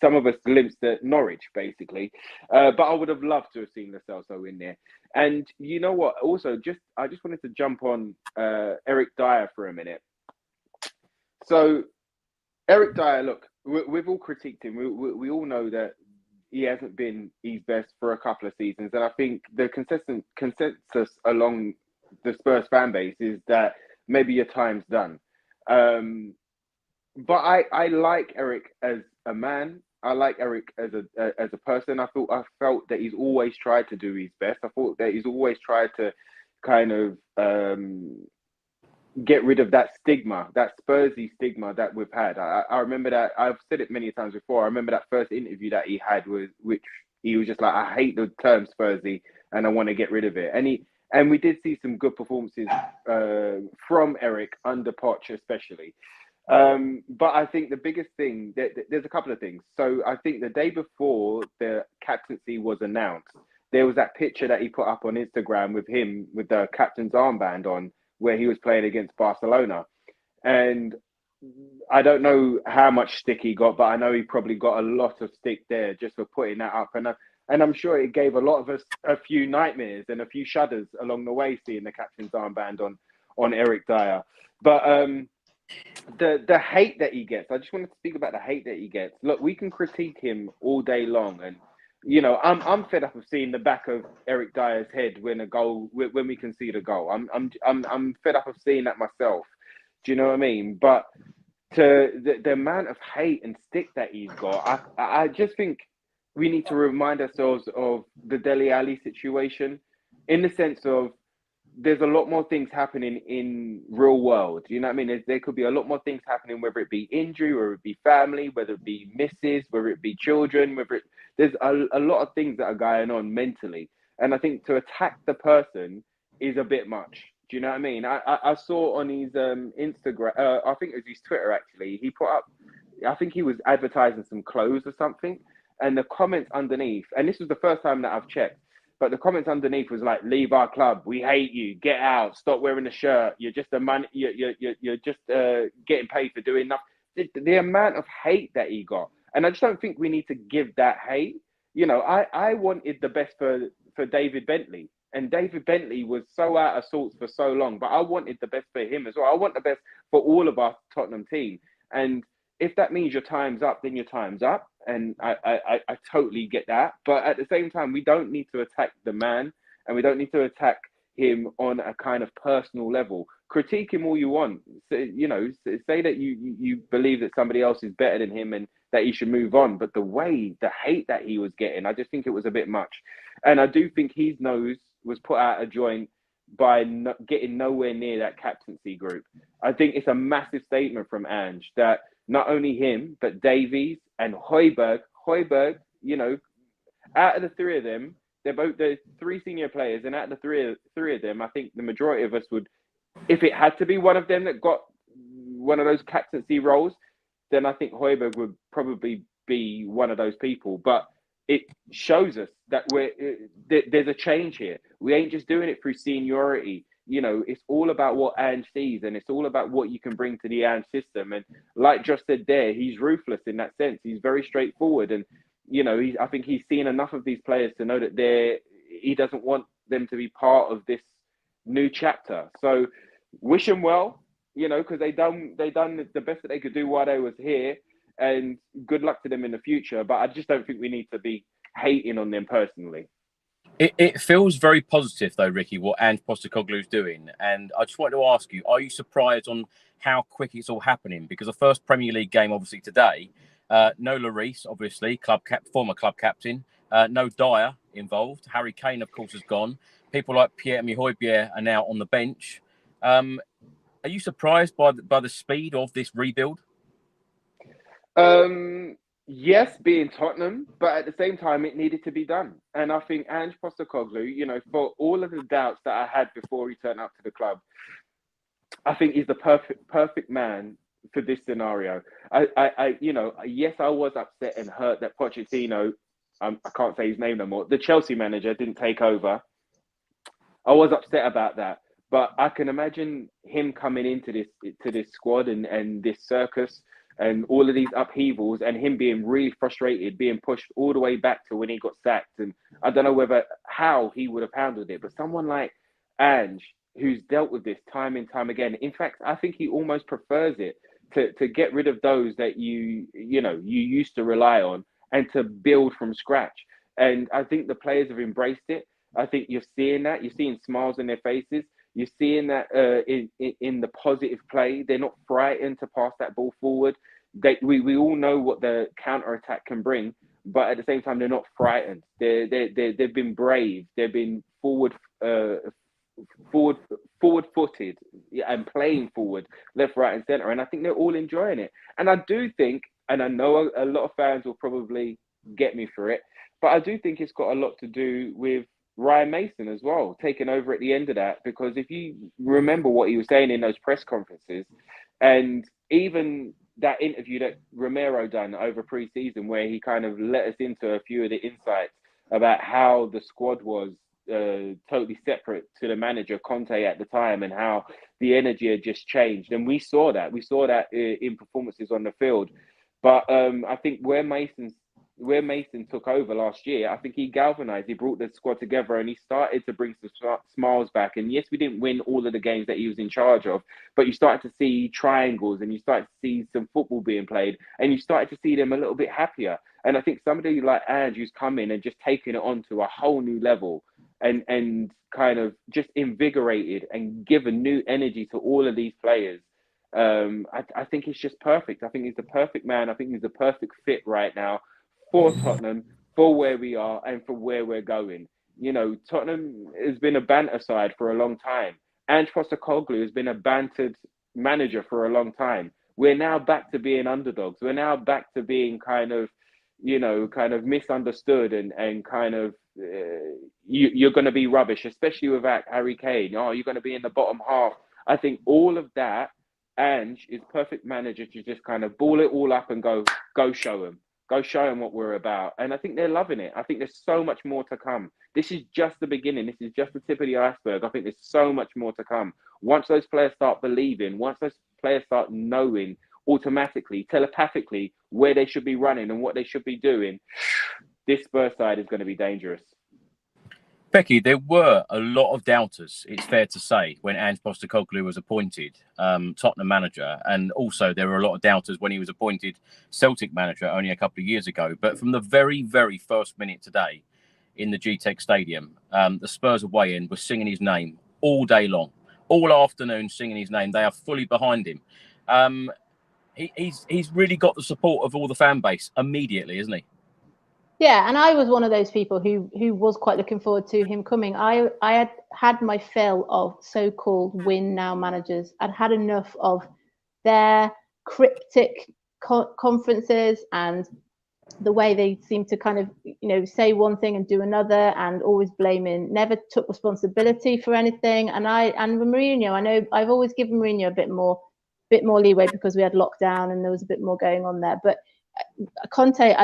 some of us glimpsed at Norwich, basically. But I would have loved to have seen Lo Celso in there. And you know what? Also, I just wanted to jump on Eric Dyer for a minute. So Eric Dyer, look, we've all critiqued him. We all know that he hasn't been his best for a couple of seasons. And I think the consensus along the Spurs fan base is that maybe your time's done. But I like Eric as a man. I like Eric as a person. I felt that he's always tried to do his best. I thought that he's always tried to kind of get rid of that stigma, that Spursy stigma that we've had. I remember that, I've said it many times before, I remember that first interview that he had, which he was just like, I hate the term Spursy and I want to get rid of it. And we did see some good performances from Eric under Poch especially. But I think the biggest thing, there's a couple of things. So I think the day before the captaincy was announced, there was that picture that he put up on Instagram with him with the captain's armband on, where he was playing against Barcelona. And I don't know how much stick he got, but I know he probably got a lot of stick there just for putting that up. And I'm sure it gave a lot of us a few nightmares and a few shudders along the way, seeing the captain's armband on Eric Dyer. But the hate that he gets, I just wanted to speak about the hate that he gets. Look, we can critique him all day long, and I'm fed up of seeing the back of Eric Dyer's head when we concede a goal. I'm fed up of seeing that myself. Do you know what I mean? But to the amount of hate and stick that he's got, I just think we need to remind ourselves of the Dele Alli situation, in the sense of there's a lot more things happening in real world. You know what I mean? There could be a lot more things happening, whether it be injury, whether it be family, whether it be misses, whether it be children, there's a lot of things that are going on mentally. And I think to attack the person is a bit much. Do you know what I mean? I saw on his Instagram, I think it was his Twitter actually, he put up, I think he was advertising some clothes or something. And the comments underneath, and this was the first time that I've checked, but the comments underneath was like, "Leave our club. We hate you. Get out. Stop wearing the shirt. You're just You're just getting paid for doing nothing." The amount of hate that he got, and I just don't think we need to give that hate. You know, I wanted the best for David Bentley, and David Bentley was so out of sorts for so long, but I wanted the best for him as well. I want the best for all of our Tottenham team, and if that means your time's up, then your time's up. And I totally get that. But at the same time, we don't need to attack the man, and we don't need to attack him on a kind of personal level. Critique him all you want. So, you know, say that you believe that somebody else is better than him and that he should move on. But the hate that he was getting, I just think it was a bit much. And I do think his nose was put out of joint by getting nowhere near that captaincy group. I think it's a massive statement from Ange that not only him, but Davies and Højbjerg, you know, out of the three of them, they're three senior players, and out of the three of them, I think the majority of us would, if it had to be one of them that got one of those captaincy roles, then I think Højbjerg would probably be one of those people. But it shows us that there's a change here. We ain't just doing it through seniority. You know, it's all about what Ange sees, and it's all about what you can bring to the Ange system. And like Josh said there, he's ruthless in that sense. He's very straightforward. And, you know, I think he's seen enough of these players to know that he doesn't want them to be part of this new chapter. So wish him well, you know, because they done the best that they could do while they was here. And good luck to them in the future. But I just don't think we need to be hating on them personally. It feels very positive, though, Ricky, what Ange Postecoglou's doing. And I just wanted to ask you, are you surprised on how quick it's all happening? Because the first Premier League game, obviously, today, no Lloris, obviously, former club captain, no Dyer involved. Harry Kane, of course, has gone. People like Pierre-Emile Højbjerg are now on the bench. Are you surprised by the speed of this rebuild? Yes, being Tottenham, but at the same time, it needed to be done. And I think Ange Postecoglou, you know, for all of the doubts that I had before he turned up to the club, I think he's the perfect man for this scenario. You know, yes, I was upset and hurt that Pochettino, I can't say his name no more, the Chelsea manager didn't take over. I was upset about that. But I can imagine him coming into this squad and this circus and all of these upheavals, and him being really frustrated, being pushed all the way back to when he got sacked. And I don't know how he would have handled it, but someone like Ange, who's dealt with this time and time again, in fact, I think he almost prefers it to get rid of those that you used to rely on and to build from scratch. And I think the players have embraced it. I think you're seeing that. You're seeing smiles on their faces. You're seeing that in the positive play. They're not frightened to pass that ball forward. We all know what the counter-attack can bring, but at the same time, they're not frightened. They've been brave. They've been forward-footed and playing forward, left, right, and centre. And I think they're all enjoying it. And I do think, and I know a lot of fans will probably get me for it, but I do think it's got a lot to do with Ryan Mason as well, taking over at the end of that, because if you remember what he was saying in those press conferences, and even that interview that Romero done over pre-season, where he kind of let us into a few of the insights about how the squad was totally separate to the manager Conte at the time, and how the energy had just changed. And we saw that in performances on the field. But I think where Mason took over last year, I think he galvanized, he brought the squad together, and he started to bring some smiles back. And yes, we didn't win all of the games that he was in charge of, but you started to see triangles, and you started to see some football being played, and you started to see them a little bit happier. And I think somebody like Ange, who's come in and just taken it on to a whole new level, and kind of just invigorated and given new energy to all of these players. I think it's just perfect. I think he's the perfect man. I think he's the perfect fit right now for Tottenham, for where we are and for where we're going. You know, Tottenham has been a banter side for a long time. And Postecoglou has been a bantered manager for a long time. We're now back to being underdogs. We're now back to being kind of, you know, kind of misunderstood and kind of you're going to be rubbish, especially without Harry Kane. Oh, you're going to be in the bottom half. I think all of that, Ange is perfect manager to just kind of ball it all up and go show them. Go show them what we're about. And I think they're loving it. I think there's so much more to come. This is just the beginning. This is just the tip of the iceberg. I think there's so much more to come. Once those players start believing, once those players start knowing automatically, telepathically, where they should be running and what they should be doing, this Spurs side is going to be dangerous. Becky, there were a lot of doubters, it's fair to say, when Ange Postecoglou was appointed Tottenham manager. And also there were a lot of doubters when he was appointed Celtic manager only a couple of years ago. But from the very, very first minute today in the GTEC Stadium, the Spurs away end were singing his name all day long, all afternoon singing his name. They are fully behind him. He's really got the support of all the fan base immediately, isn't he? Yeah, and I was one of those people who was quite looking forward to him coming. I had my fill of so-called win now managers. I'd had enough of their cryptic conferences and the way they seem to kind of, you know, say one thing and do another and always blaming, never took responsibility for anything. And Mourinho, I know I've always given Mourinho a bit more leeway because we had lockdown and there was a bit more going on there. But Conte,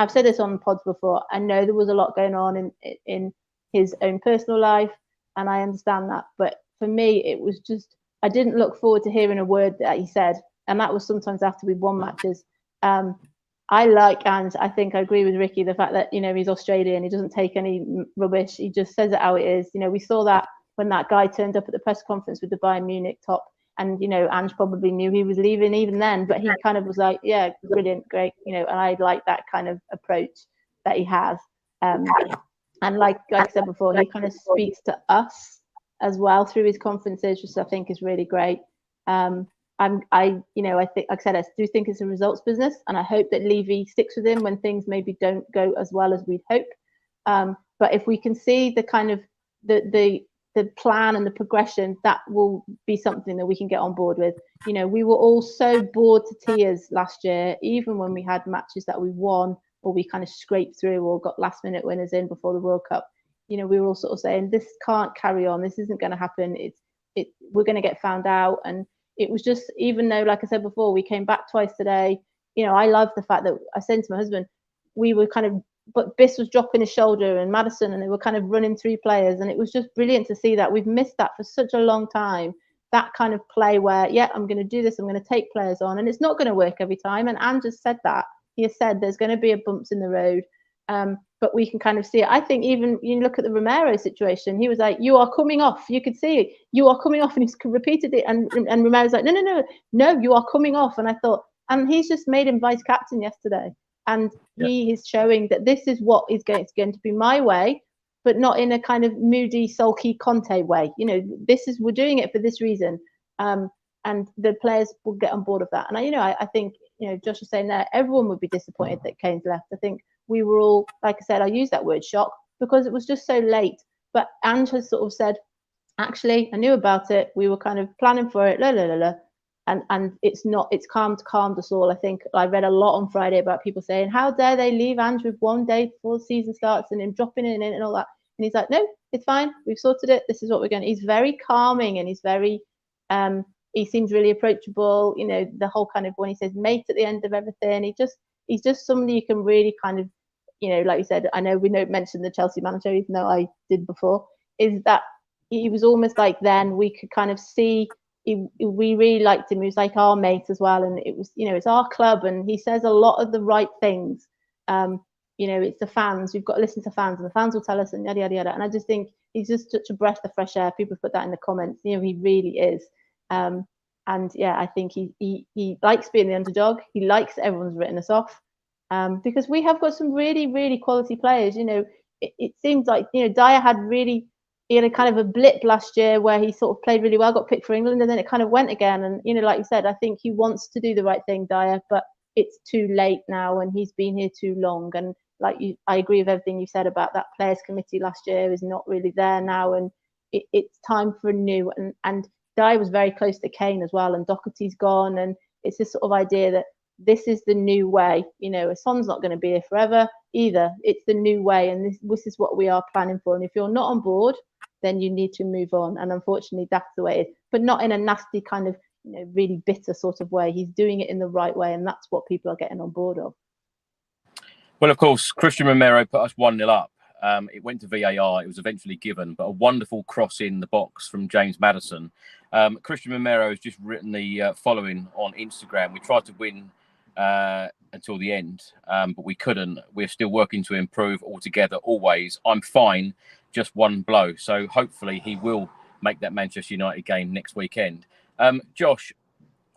I've said this on pods before. I know there was a lot going on in his own personal life, and I understand that. But for me, it was just, I didn't look forward to hearing a word that he said. And that was sometimes after we'd won matches. I like, and I think I agree with Ricky, the fact that, you know, he's Australian, he doesn't take any rubbish. He just says it how it is. You know, we saw that when that guy turned up at the press conference with the Bayern Munich top. And, you know, Ange probably knew he was leaving even then, but he kind of was like, yeah, brilliant, great, you know, and I like that kind of approach that he has. And like I said before, he kind of speaks to us as well through his conferences, which I think is really great. I think, like I said, I do think it's a results business, and I hope that Levy sticks with him when things maybe don't go as well as we'd hope. But if we can see the kind of the plan and the progression, that will be something that we can get on board with. You know, we were all so bored to tears last year, even when we had matches that we won or we kind of scraped through or got last minute winners in before the World Cup. You know, we were all sort of saying, this can't carry on, this isn't going to happen, we're going to get found out. And it was just, even though, like I said before, we came back twice today, you know, I love the fact that I said to my husband, we were kind of, but Biss was dropping his shoulder and Maddison, and they were kind of running through players. And it was just brilliant to see that. We've missed that for such a long time. That kind of play where, yeah, I'm going to do this, I'm going to take players on. And it's not going to work every time. And Ange just said that. He has said there's going to be a bumps in the road. But we can kind of see it. I think even you look at the Romero situation, he was like, you are coming off. You could see it. You are coming off. And he's repeated it. And Romero's like, no, you are coming off. And I thought, and he's just made him vice captain yesterday. And he is showing that this is what is going to be my way, but not in a kind of moody, sulky Conte way. You know, we're doing it for this reason. And the players will get on board of that. And I think, you know, Josh was saying there, everyone would be disappointed that Kane's left. I think we were all, like I said, I use that word shock because it was just so late. But Ange has sort of said, actually, I knew about it. We were kind of planning for it, And it's calmed us all. I think I read a lot on Friday about people saying, how dare they leave Ange with one day before the season starts and him dropping in and all that. And he's like, no, it's fine. We've sorted it. This is what we're going to. He's very calming and he's very, he seems really approachable. You know, the whole kind of, when he says mate at the end of everything, he's just somebody you can really kind of, you know, like you said, I know we don't mention the Chelsea manager, even though I did before, is that he was almost like then we could kind of see, we really liked him. He was like our mate as well. And it was, you know, it's our club and he says a lot of the right things. You know, it's the fans. We've got to listen to fans and the fans will tell us and yada, yada, yada. And I just think he's just such a breath of fresh air. People put that in the comments. You know, he really is. And yeah, I think he likes being the underdog. He likes that everyone's written us off because we have got some really, really quality players. You know, it seems like, you know, Dyer he had a kind of a blip last year where he sort of played really well, got picked for England, and then it kind of went again. And, you know, like you said, I think he wants to do the right thing, Dyer, but it's too late now and he's been here too long. And I agree with everything you said about that players committee last year is not really there now, and it's time for a new. And Dye was very close to Kane as well, and Doherty's gone, and it's this sort of idea that this is the new way. Son's not going to be here forever either. It's the new way, and this is what we are planning for. And if you're not on board, then you need to move on. And unfortunately, that's the way it is. But not in a nasty kind of, really bitter sort of way. He's doing it in the right way, and that's what people are getting on board of. Well, of course, Christian Romero put us 1-0 up. It went to VAR. It was eventually given, but a wonderful cross in the box from James Maddison. Christian Romero has just written the following on Instagram. We tried to win until the end, but we couldn't. We're still working to improve altogether, always. I'm fine, just one blow. So hopefully he will make that Manchester United game next weekend. Josh,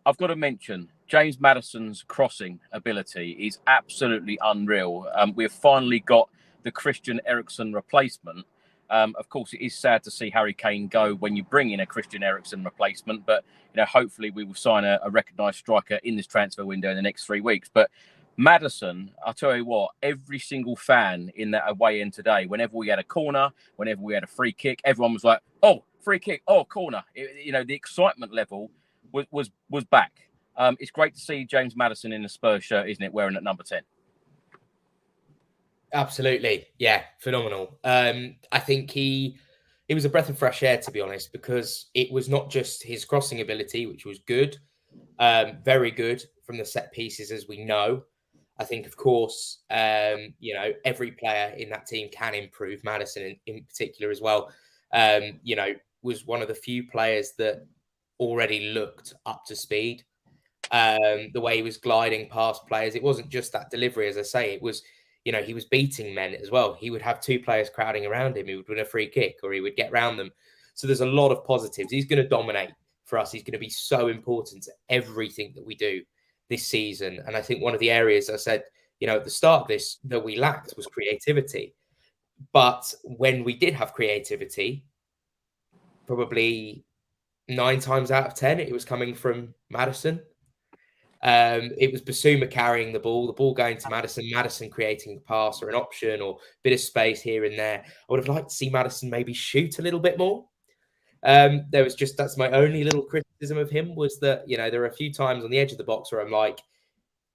I've got to mention James Maddison's crossing ability is absolutely unreal. We've finally got the Christian Eriksen replacement. Of course, it is sad to see Harry Kane go when you bring in a Christian Eriksen replacement, but hopefully we will sign a recognised striker in this transfer window in the next 3 weeks. But Maddison, I'll tell you what, every single fan in that away end today, whenever we had a corner, whenever we had a free kick, everyone was like, "Oh, free kick! Oh, corner!" The excitement level was back. It's great to see James Maddison in the Spurs shirt, isn't it? Wearing at number 10. Absolutely. Yeah, phenomenal. I think he was a breath of fresh air, to be honest, because it was not just his crossing ability, which was good, very good from the set pieces, as we know. I think, of course, every player in that team can improve. Maddison in particular as well, was one of the few players that already looked up to speed. The way he was gliding past players, it wasn't just that delivery, as I say, it was, he was beating men as well. He would have two players crowding around him. He would win a free kick or he would get round them. So there's a lot of positives. He's going to dominate for us. He's going to be so important to everything that we do this season. And I think one of the areas I said, at the start of this that we lacked was creativity. But when we did have creativity, probably 9 times out of 10, it was coming from Maddison. It was Basuma carrying the ball going to Maddison, Maddison creating a pass or an option or a bit of space here and there. I would have liked to see Maddison maybe shoot a little bit more. That's my only little criticism of him, was that, there are a few times on the edge of the box where I'm like,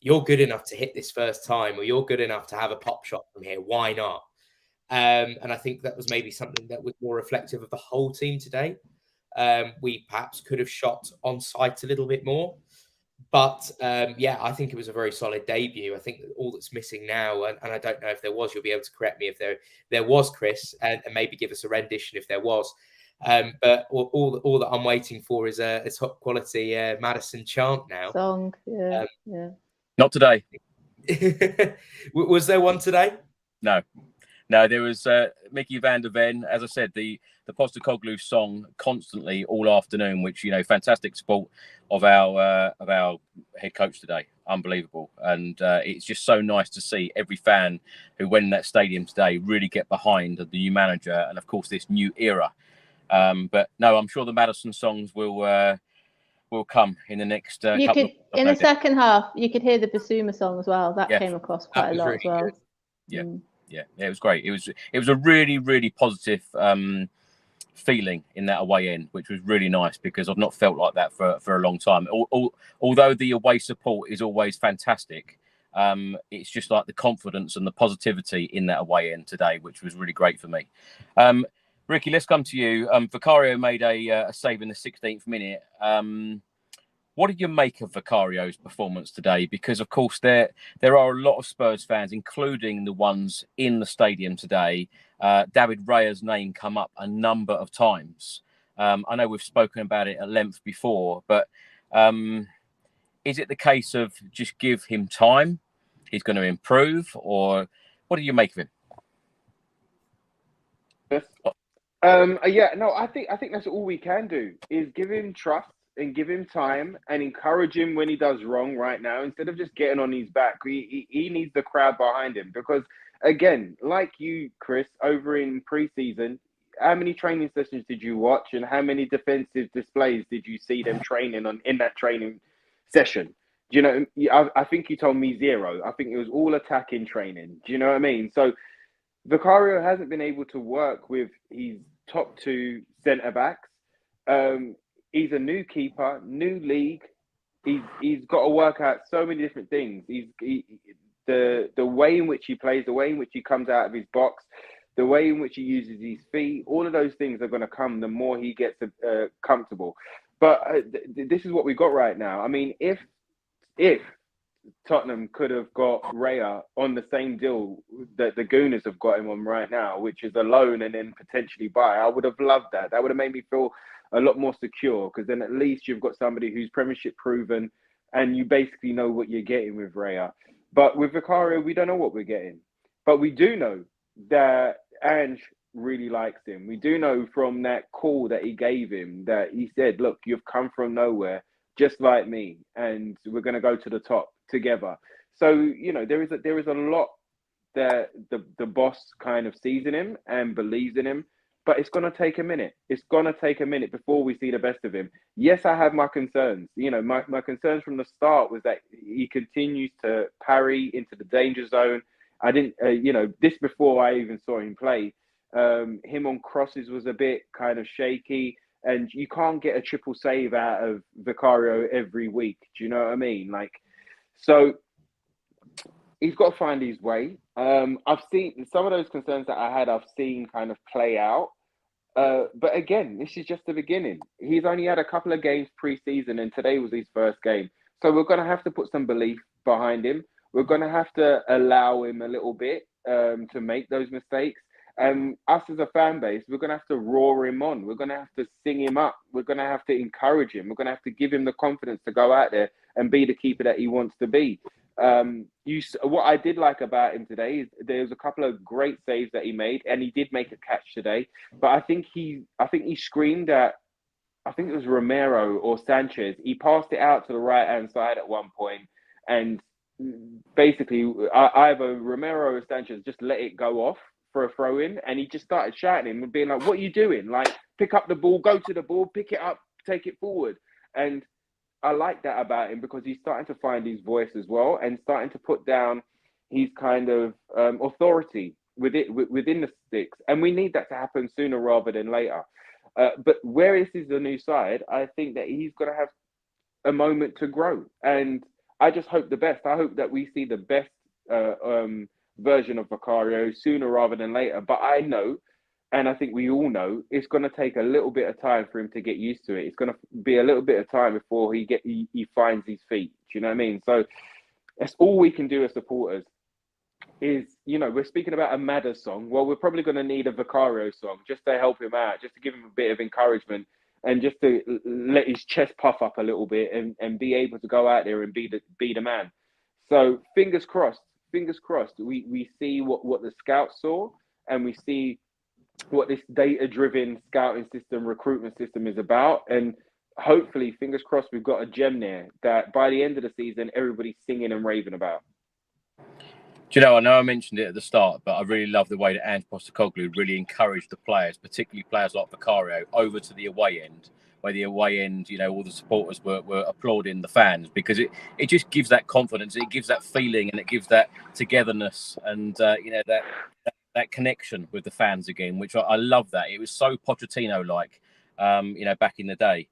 you're good enough to hit this first time, or you're good enough to have a pop shot from here. Why not? And I think that was maybe something that was more reflective of the whole team today. We perhaps could have shot on sight a little bit more. But I think it was a very solid debut. I think that all that's missing now, and I don't know if there was, you'll be able to correct me if there was, Chris, and maybe give us a rendition if there was. But all that I'm waiting for is a top quality Maddison chant now. Song, yeah. Not today. Was there one today? No, there was Mickey van der Ven. As I said, the Postecoglou song constantly all afternoon, which, fantastic support of our head coach today. Unbelievable. And it's just so nice to see every fan who went in that stadium today really get behind the new manager and, of course, this new era. But no, I'm sure the Maddison songs will come in the next couple in the second half. You could hear the Basuma song as well. That came across quite a lot really as well. Good. Yeah, it was great. It was a really, really positive feeling in that away end, which was really nice, because I've not felt like that for a long time. Although the away support is always fantastic, it's just like the confidence and the positivity in that away end today, which was really great for me. Ricky, let's come to you. Vicario made a save in the 16th minute. What did you make of Vicario's performance today? Because, of course, there are a lot of Spurs fans, including the ones in the stadium today. David Raya's name come up a number of times. I know we've spoken about it at length before, but is it the case of just give him time? He's going to improve, or what do you make of him? I think that's all we can do, is give him trust and give him time and encourage him when he does wrong right now, instead of just getting on his back. He needs the crowd behind him, because, again, like you, Chris, over in pre-season, how many training sessions did you watch, and how many defensive displays did you see them training on in that training session? Do you know? I think you told me 0. I think it was all attacking training. Do you know what I mean? So Vicario hasn't been able to work with his top 2 centre backs. He's a new keeper, new league. He's got to work out so many different things. The way in which he plays, the way in which he comes out of his box, the way in which he uses his feet, all of those things are going to come the more he gets comfortable. But this is what we got right now. I mean, if Tottenham could have got Raya on the same deal that the Gooners have got him on right now, which is a loan and then potentially buy, I would have loved that. That would have made me feel a lot more secure, because then at least you've got somebody who's Premiership proven and you basically know what you're getting with Raya. But with Vicario, we don't know what we're getting. But we do know that Ange really likes him. We do know from that call that he gave him that he said, look, you've come from nowhere, just like me, and we're going to go to the top together. So, you know, there is a lot that the boss kind of sees in him and believes in him, but it's going to take a minute. It's going to take a minute before we see the best of him. Yes, I have my concerns. You know, my concerns from the start was that he continues to parry into the danger zone. I didn't, you know, this before I even saw him play. Him on crosses was a bit kind of shaky, and you can't get a triple save out of Vicario every week. Do you know what I mean? Like, so he's got to find his way. I've seen some of those concerns that I had, I've seen kind of play out. But again, this is just the beginning. He's only had a couple of games pre-season, and today was his first game. So we're going to have to put some belief behind him. We're going to have to allow him a little bit to make those mistakes. And us as a fan base, we're going to have to roar him on. We're going to have to sing him up. We're going to have to encourage him. We're going to have to give him the confidence to go out there and be the keeper that he wants to be. What I did like about him today is there's a couple of great saves that he made, and he did make a catch today. But I think he screamed at, I think it was Romero or Sanchez. He passed it out to the right-hand side at one point, and basically either Romero or Sanchez just let it go off for a throw-in, and he just started shouting him and being like, what are you doing? Like, pick up the ball, go to the ball, pick it up, take it forward. And I like that about him, because he's starting to find his voice as well, and starting to put down his kind of authority within the sticks. And we need that to happen sooner rather than later. But where this is the new side, I think that he's going to have a moment to grow. And I just hope the best. I hope that we see the best version of Vicario sooner rather than later. But I know, and I think we all know, it's going to take a little bit of time for him to get used to it. It's going to be a little bit of time before he finds his feet. Do you know what I mean? So that's all we can do as supporters. Is, you know, we're speaking about a Madder song. Well, we're probably going to need a Vicario song just to help him out, just to give him a bit of encouragement, and just to let his chest puff up a little bit and be able to go out there and be the man. So fingers crossed. We see what the scouts saw, and we see what this data-driven scouting system, recruitment system is about. And hopefully, fingers crossed, we've got a gem there that by the end of the season, everybody's singing and raving about. Do you know, I know I mentioned it at the start, but I really love the way that Ange Postecoglou really encouraged the players, particularly players like Vicario, over to the away end, where the away end, you know, all the supporters were applauding the fans, because it just gives that confidence, it gives that feeling, and it gives that togetherness, and, you know, that connection with the fans again, which I love that. It was so Pochettino-like, you know, back in the day.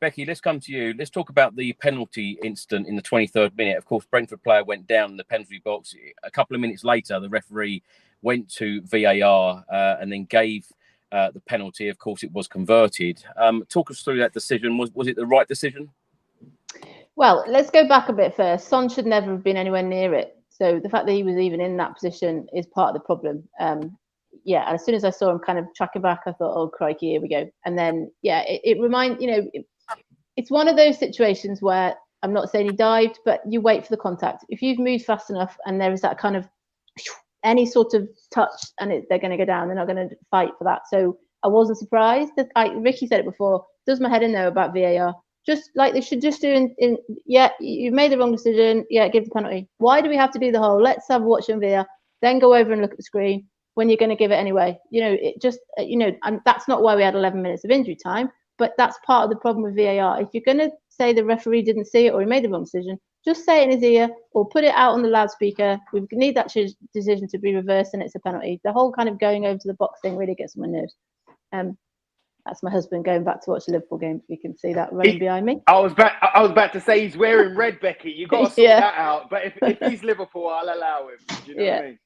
Becky, let's come to you. Let's talk about the penalty incident in the 23rd minute. Of course, Brentford player went down in the penalty box. A couple of minutes later, the referee went to VAR and then gave the penalty. Of course, it was converted. Talk us through that decision. Was it the right decision? Well, let's go back a bit first. Son should never have been anywhere near it. So the fact that he was even in that position is part of the problem. Yeah, as soon as I saw him kind of tracking back, I thought, oh, crikey, here we go. And then, yeah, it reminds, you know, it's one of those situations where I'm not saying he dived, but you wait for the contact. If you've moved fast enough and there is that kind of any sort of touch and they're going to go down, they're not going to fight for that. So I wasn't surprised. Ricky said it before, does my head in there about VAR. Just like they should just do yeah, you've made the wrong decision. Yeah, give the penalty. Why do we have to do the whole, let's have a watch on VAR, then go over and look at the screen when you're going to give it anyway? You know, it just, you know, and that's not why we had 11 minutes of injury time. But that's part of the problem with VAR. If you're going to say the referee didn't see it or he made the wrong decision, just say it in his ear or put it out on the loudspeaker. We need that decision to be reversed and it's a penalty. The whole kind of going over to the box thing really gets on my nerves. That's my husband going back to watch the Liverpool game. If you can see that running behind me. I was about to say he's wearing red, Becky. You got to sort that out. But if he's Liverpool, I'll allow him. Do you know what I mean?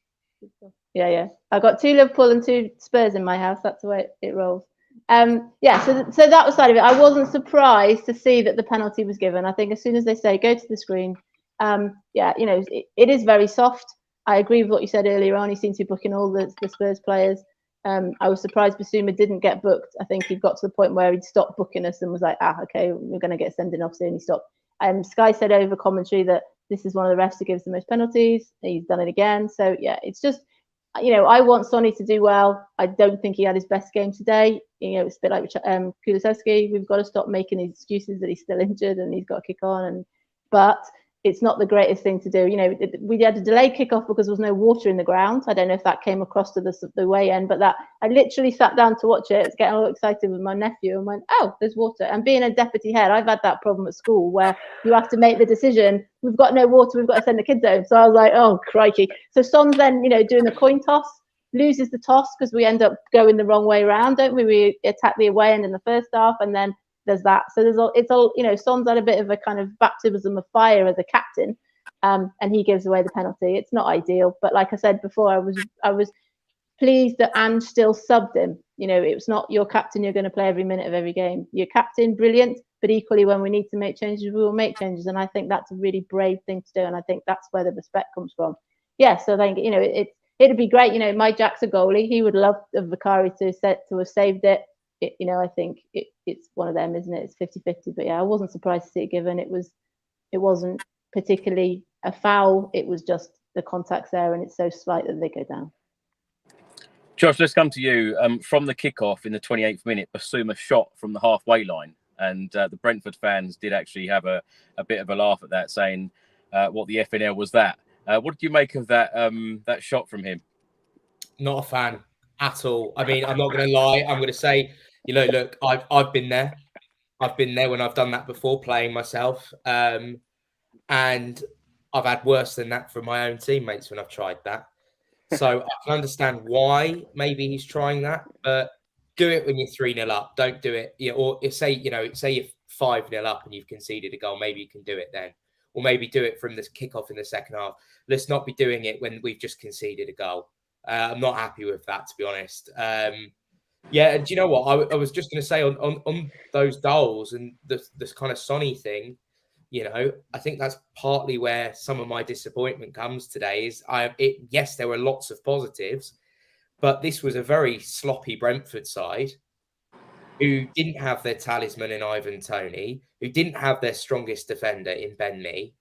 Yeah. I got 2 Liverpool and 2 Spurs in my house. That's the way it rolls. So that was side of it. I wasn't surprised to see that the penalty was given. I think as soon as they say go to the screen, it is very soft. I agree with what you said earlier on. He seemed to be booking all the Spurs players. I was surprised Basuma didn't get booked. I think he got to the point where he'd stopped booking us and was like, okay, we're going to get sending off soon. He stopped. Sky said over commentary that this is one of the refs who gives the most penalties. He's done it again. So, it's just, I want Sonny to do well. I don't think he had his best game today. It's a bit like Kulusevski. We've got to stop making these excuses that he's still injured and he's got to kick on. But it's not the greatest thing to do. We had a delayed kickoff because there was no water in the ground. I don't know if that came across to the way end, but I literally sat down to watch it. It's getting all excited with my nephew and went, oh, there's water. And being a deputy head, I've had that problem at school where you have to make the decision. We've got no water. We've got to send the kids home. So I was like, oh, crikey. So Son's then, doing the coin toss, loses the toss because we end up going the wrong way around, don't we? We attack the away end in the first half and then there's that. So it's all Son's had a bit of a kind of baptism of fire as a captain, and he gives away the penalty. It's not ideal, but like I said before, I was pleased that Ange still subbed him. It's not your captain. You're going to play every minute of every game. Your captain, brilliant, but equally when we need to make changes, we will make changes, and I think that's a really brave thing to do, and I think that's where the respect comes from. So I think it'd be great. My Jack's a goalie. He would love Vicari to have saved it. I think it's one of them, isn't it? It's 50-50. But I wasn't surprised to see it given. It wasn't particularly a foul. It was just the contact's there, and it's so slight that they go down. Josh, let's come to you. From the kickoff in the 28th minute, Basuma shot from the halfway line, and the Brentford fans did actually have a bit of a laugh at that, saying, "What the FNL was that?" What did you make of that that shot from him? Not a fan at all. I mean, I'm not going to lie. I'm going to say, look, I've been there. I've been there when I've done that before, playing myself. And I've had worse than that from my own teammates when I've tried that. So I can understand why maybe he's trying that, but do it when you're 3-0 up. Don't do it. Or say you're 5-0 up and you've conceded a goal, maybe you can do it then. Or maybe do it from the kickoff in the second half. Let's not be doing it when we've just conceded a goal. I'm not happy with that, to be honest. And do you know what? I was just going to say on those goals and this kind of Sonny thing, I think that's partly where some of my disappointment comes today. Yes, there were lots of positives, but this was a very sloppy Brentford side who didn't have their talisman in Ivan Toney, who didn't have their strongest defender in Ben Mee,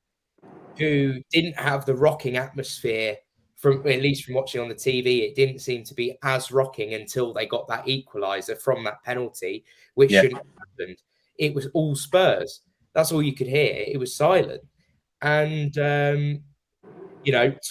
who didn't have the rocking atmosphere. At least from watching on the TV, it didn't seem to be as rocking until they got that equaliser from that penalty, which shouldn't have happened. It was all Spurs. That's all you could hear. It was silent. And,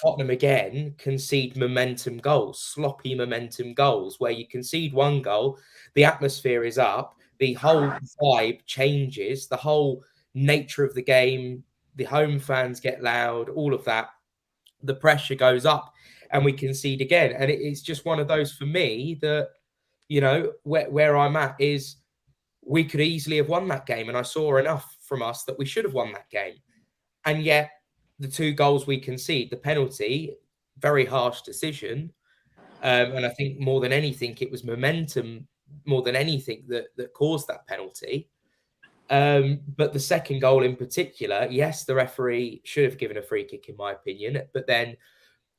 Tottenham again concede momentum goals, sloppy momentum goals, where you concede one goal, the atmosphere is up, the whole vibe changes, the whole nature of the game, the home fans get loud, all of that. The pressure goes up and we concede again. And it's just one of those for me that, where I'm at is we could easily have won that game. And I saw enough from us that we should have won that game. And yet the 2 goals we concede, the penalty, very harsh decision. And I think more than anything, it was momentum more than anything that caused that penalty. But the second goal in particular, yes, the referee should have given a free kick, in my opinion. But then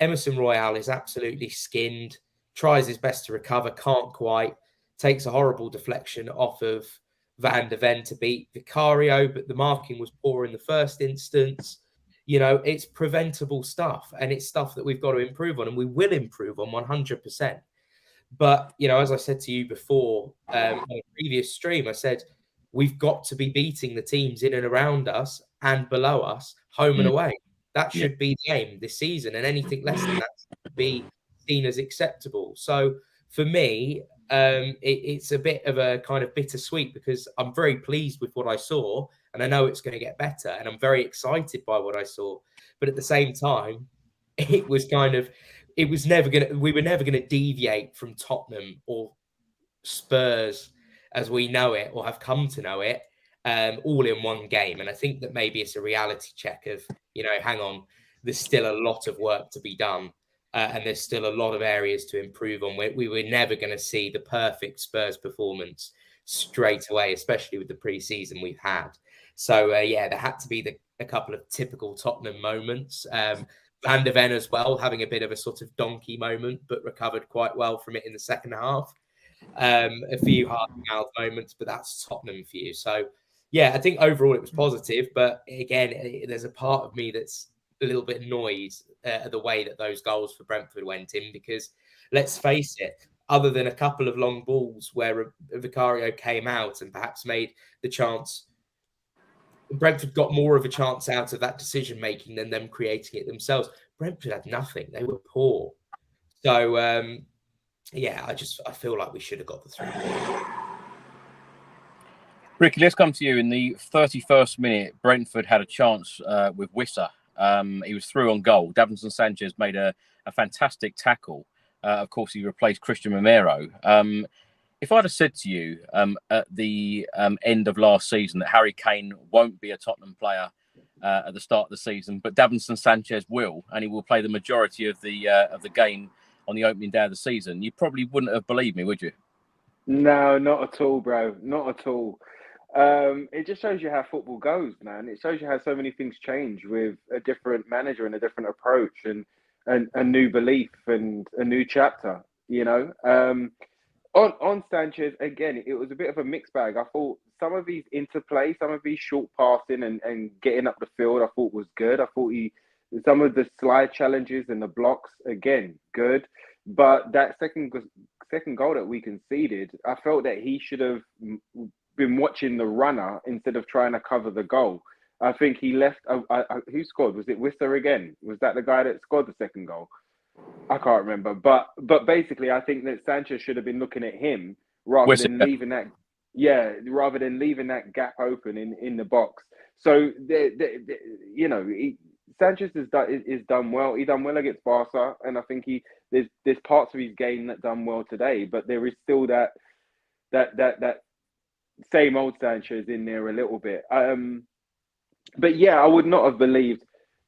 Emerson Royale is absolutely skinned, tries his best to recover, can't quite, takes a horrible deflection off of Van der Ven to beat Vicario, but the marking was poor in the first instance. It's preventable stuff, and it's stuff that we've got to improve on, and we will improve on 100%. But, as I said to you before on a previous stream, I said, we've got to be beating the teams in and around us and below us, home and away. That should be the aim this season, and anything less than that should be seen as acceptable. So for me, it's a bit of a kind of bittersweet because I'm very pleased with what I saw, and I know it's going to get better, and I'm very excited by what I saw. But at the same time, it was kind of, we were never going to deviate from Tottenham or Spurs as we know it or have come to know it, all in one game. And I think that maybe it's a reality check of, hang on, there's still a lot of work to be done. And there's still a lot of areas to improve on. We were never going to see the perfect Spurs performance straight away, especially with the pre-season we've had. So, there had to be a couple of typical Tottenham moments. Van de Ven as well, having a bit of a sort of donkey moment, but recovered quite well from it in the second half. A few hard-mouth moments, but that's Tottenham for you. So, I think overall it was positive. But again, there's a part of me that's a little bit annoyed at the way that those goals for Brentford went in, because let's face it, other than a couple of long balls where Vicario came out and perhaps made the chance, Brentford got more of a chance out of that decision making than them creating it themselves. Brentford had nothing; they were poor. So I feel like we should have got the 3 points. Ricky, let's come to you. In the 31st minute, Brentford had a chance with Wissa. He was through on goal. Davinson Sanchez made a fantastic tackle. Of course, he replaced Christian Romero. If I'd have said to you at the end of last season that Harry Kane won't be a Tottenham player at the start of the season, but Davinson Sanchez will, and he will play the majority of the game on the opening day of the season, you probably wouldn't have believed me, would you? No, not at all, bro. Not at all. It just shows you how football goes, man. It shows you how so many things change with a different manager and a different approach and a new belief and a new chapter, On Sanchez, again, it was a bit of a mixed bag. I thought some of his interplay, some of his short passing and getting up the field, I thought was good. I thought some of the slide challenges and the blocks, again, good. But that second goal that we conceded, I felt that he should have been watching the runner instead of trying to cover the goal. I think he left. Who scored? Was it Wissa again? Was that the guy that scored the second goal? I can't remember. But basically, I think that Sanchez should have been looking at him rather than leaving that. Yeah, rather than leaving that gap open in the box. So Sanchez is done well. He done well against Barca, and I think there's parts of his game that done well today. But there is still that same old Sanchez in there a little bit. But I would not have believed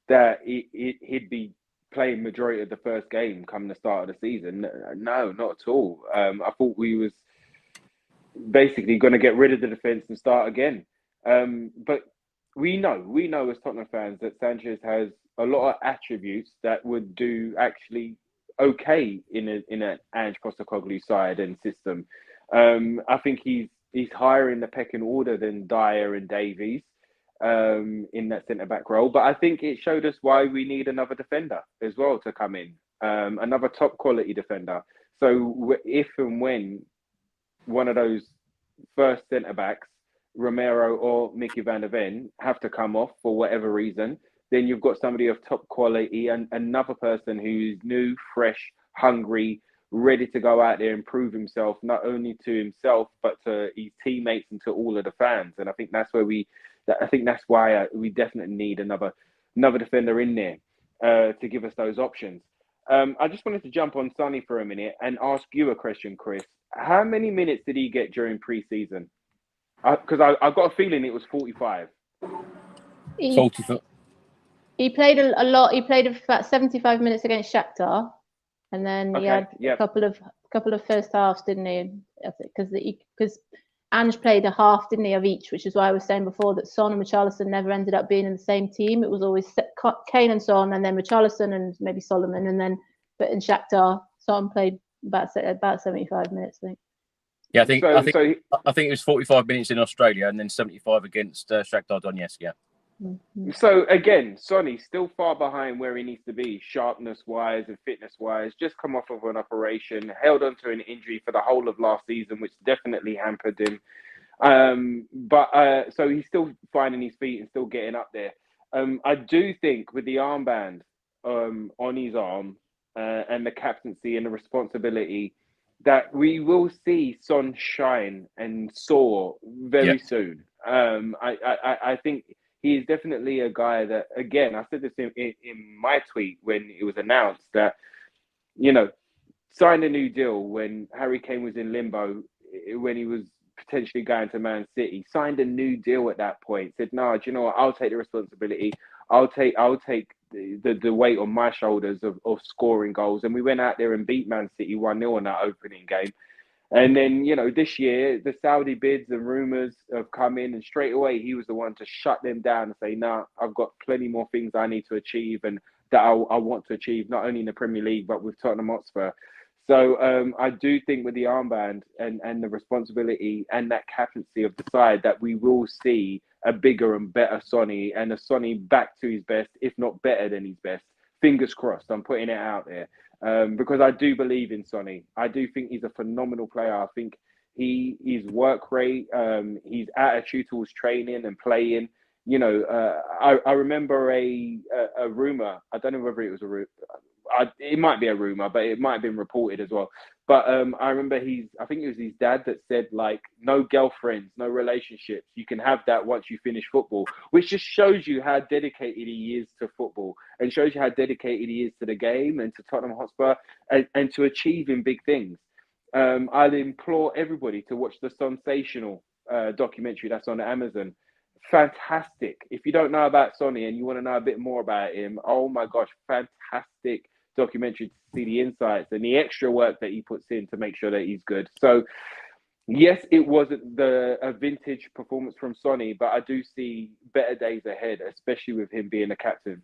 that he'd be playing majority of the first game come the start of the season. No, not at all. I thought we was basically going to get rid of the defence and start again. But we know as Tottenham fans that Sanchez has a lot of attributes that would do actually okay in an Ange Postecoglou side and system. I think he's higher in the pecking order than Dyer and Davies in that centre-back role. But I think it showed us why we need another defender as well to come in, another top-quality defender. So if and when one of those first centre-backs, Romero or Mickey van der Ven, have to come off for whatever reason, then you've got somebody of top quality and another person who's new, fresh, hungry, ready to go out there and prove himself, not only to himself, but to his teammates and to all of the fans. And I think that's why we definitely need another defender in there to give us those options. I just wanted to jump on Sonny for a minute and ask you a question, Chris. How many minutes did he get during pre-season? Because I've got a feeling it was 45. 45. He played a lot. He played about 75 minutes against Shakhtar, and then he had a couple of first halves, didn't he? Because Ange played a half, didn't he, of each, which is why I was saying before that Son and Richarlison never ended up being in the same team. It was always Kane and Son, and then Richarlison and maybe Solomon, and then but in Shakhtar, Son played about 75 minutes, I think. Yeah, I think it was 45 minutes in Australia and then 75 against Shakhtar Donetsk. Yeah. Mm-hmm. So again, Sonny still far behind where he needs to be, sharpness-wise and fitness-wise. Just come off of an operation, held onto an injury for the whole of last season, which definitely hampered him. So he's still finding his feet and still getting up there. I do think with the armband on his arm and the captaincy and the responsibility, that we will see Son shine and soar very soon. I think he is definitely a guy that, again, I said this in my tweet when it was announced that, you know, signed a new deal when Harry Kane was in limbo, when he was potentially going to Man City, signed a new deal at that point, said, no, do you know what, I'll take the responsibility. I'll take the weight on my shoulders of scoring goals. And we went out there and beat Man City 1-0 in that opening game. And then, you know, this year, the Saudi bids and rumours have come in, and straight away he was the one to shut them down and say, no, I've got plenty more things I need to achieve and that I want to achieve, not only in the Premier League, but with Tottenham Hotspur. So I do think with the armband and the responsibility and that captaincy of the side that we will see a bigger and better Sonny, and a Sonny back to his best, if not better than his best. Fingers crossed, I'm putting it out there. Because I do believe in Sonny. I do think he's a phenomenal player. I think his work rate, his attitude towards training and playing. You know, I remember a rumor. I don't know whether it was a rumor. It might be a rumor, but it might have been reported as well. But I remember I think it was his dad that said, like, no girlfriends, no relationships. You can have that once you finish football, which just shows you how dedicated he is to football and shows you how dedicated he is to the game and to Tottenham Hotspur and to achieving big things. I'd implore everybody to watch the sensational documentary that's on Amazon. Fantastic. If you don't know about Sonny and you want to know a bit more about him, oh my gosh, fantastic documentary to see the insights and the extra work that he puts in to make sure that he's good. So yes, it wasn't a vintage performance from Sonny, but I do see better days ahead, especially with him being a captain.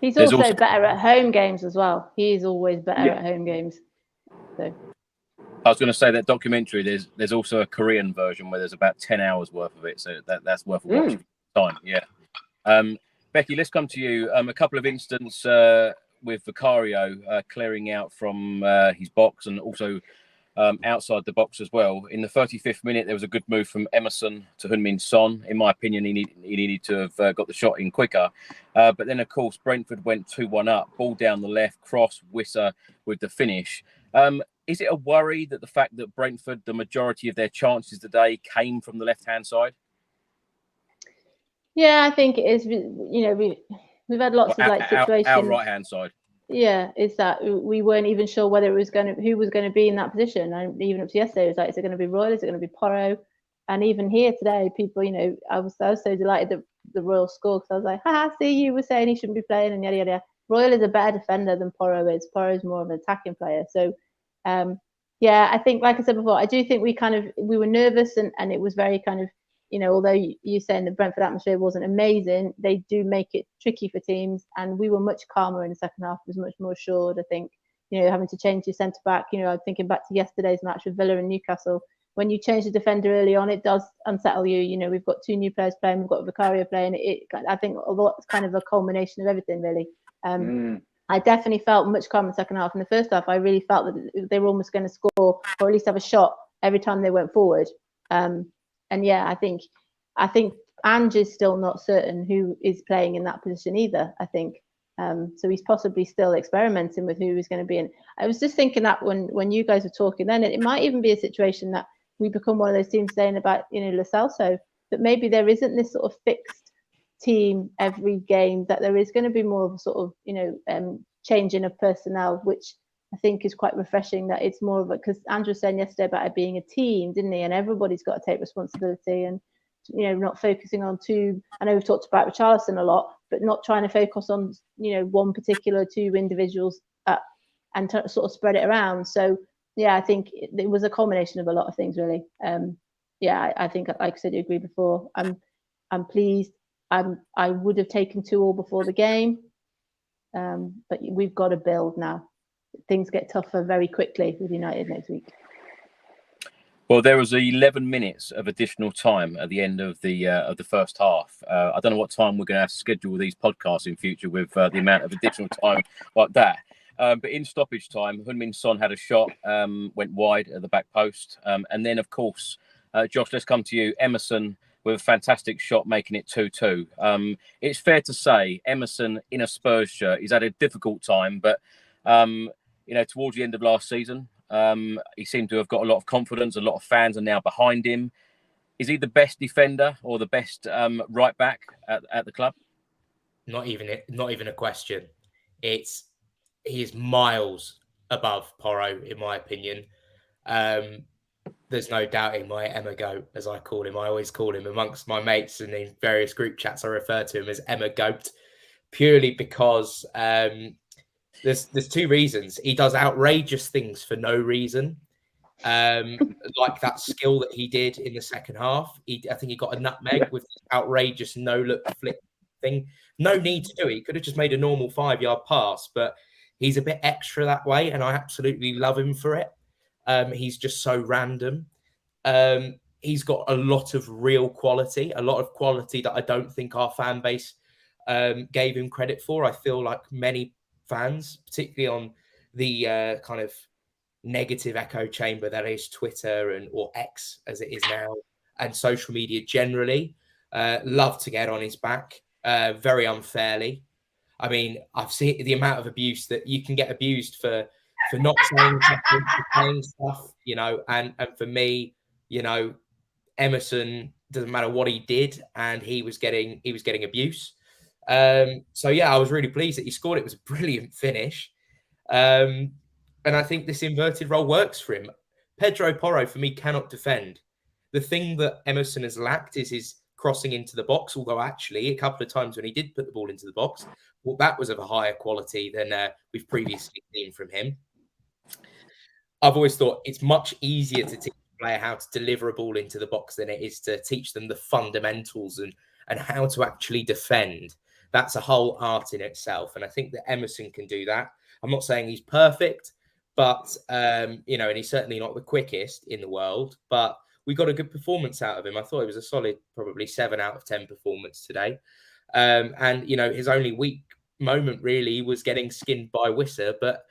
He's also better at home games as well. He's always better at home games. So I was going to say that documentary, there's also a Korean version where there's about 10 hours worth of it. So that's worth a watch time. Yeah. Becky, let's come to you. A couple of incidents with Vicario clearing out from his box and also outside the box as well. In the 35th minute, there was a good move from Emerson to Heung-min Son. In my opinion, he needed to have got the shot in quicker. But then, of course, Brentford went 2-1 up, ball down the left, cross, Wissa with the finish. Is it a worry that the fact that Brentford, the majority of their chances today came from the left-hand side? Yeah, I think it is. You know, we've had lots of like situations. Our right-hand side. Yeah, is that we weren't even sure whether it was who was going to be in that position. And even up to yesterday, it was like, is it going to be Royal? Is it going to be Porro? And even here today, people, you know, I was so delighted that the Royal scored because I was like, haha, see, you were saying he shouldn't be playing and yada yada. Royal is a better defender than Porro is. Porro is more of an attacking player. So, yeah, I think, like I said before, I do think we were nervous and it was very kind of, you know, although you're saying the Brentford atmosphere wasn't amazing, they do make it tricky for teams. And we were much calmer in the second half, was much more assured. I think, you know, having to change your centre back, you know, I'm thinking back to yesterday's match with Villa and Newcastle. When you change the defender early on, it does unsettle you. You know, we've got two new players playing, we've got Vicario playing. I think it's kind of a culmination of everything, really. I definitely felt much calmer in the second half. In the first half, I really felt that they were almost going to score or at least have a shot every time they went forward. And yeah, I think Ange is still not certain who is playing in that position either, I think. So he's possibly still experimenting with who he's going to be in. I was just thinking that when you guys were talking then, it might even be a situation that we become one of those teams saying about, you know, Lo Celso, that maybe there isn't this sort of fixed team every game, that there is going to be more of a sort of, you know, changing of personnel, which I think is quite refreshing, that it's more of a, because Andrew was saying yesterday about it being a team, didn't he? And everybody's got to take responsibility and, you know, not focusing on two. I know we've talked about Richarlison a lot, but not trying to focus on, you know, one particular two individuals and sort of spread it around. So yeah, I think it was a combination of a lot of things, really. Yeah, I think, like I said, you agreed before. I'm pleased. I would have taken 2-2 before the game, but we've got to build now. Things get tougher very quickly with United next week. Well, there was 11 minutes of additional time at the end of the first half. I don't know what time we're going to have to schedule these podcasts in future with the amount of additional time like that. But in stoppage time, Heung-min Son had a shot, went wide at the back post. And then, of course, Josh, let's come to you. Emerson with a fantastic shot, making it 2-2. It's fair to say Emerson in a Spurs shirt, he's had a difficult time, but, you know, towards the end of last season, he seemed to have got a lot of confidence. A lot of fans are now behind him. Is he the best defender or the best right back at the club? Not even a question. He is miles above Porro, in my opinion. There's no doubting my Emma Goat, as I call him. I always call him amongst my mates and in various group chats. I refer to him as Emma Goat, purely because there's two reasons. He does outrageous things for no reason. Like that skill that he did in the second half. I think he got a nutmeg with this outrageous no-look flick thing. No need to do it. He could have just made a normal 5-yard pass, but he's a bit extra that way, and I absolutely love him for it. He's just so random. He's got a lot of real quality, a lot of quality that I don't think our fan base gave him credit for. I feel like many fans, particularly on the kind of negative echo chamber that is Twitter or X as it is now, and social media generally, love to get on his back very unfairly. I mean, I've seen the amount of abuse that you can get abused for not saying something, for saying stuff, and for me, Emerson, doesn't matter what he did, and he was getting abuse. So yeah, I was really pleased that he scored. It was a brilliant finish. And I think this inverted role works for him. Pedro Porro, for me, cannot defend. The thing that Emerson has lacked is his crossing into the box, although actually a couple of times when he did put the ball into the box, well, that was of a higher quality than we've previously seen from him. I've always thought it's much easier to teach a player how to deliver a ball into the box than it is to teach them the fundamentals and how to actually defend. That's a whole art in itself. And I think that Emerson can do that. I'm not saying he's perfect, but, and he's certainly not the quickest in the world, but we got a good performance out of him. I thought it was a solid, probably 7 out of 10 performance today. And, his only weak moment really was getting skinned by Wisser, but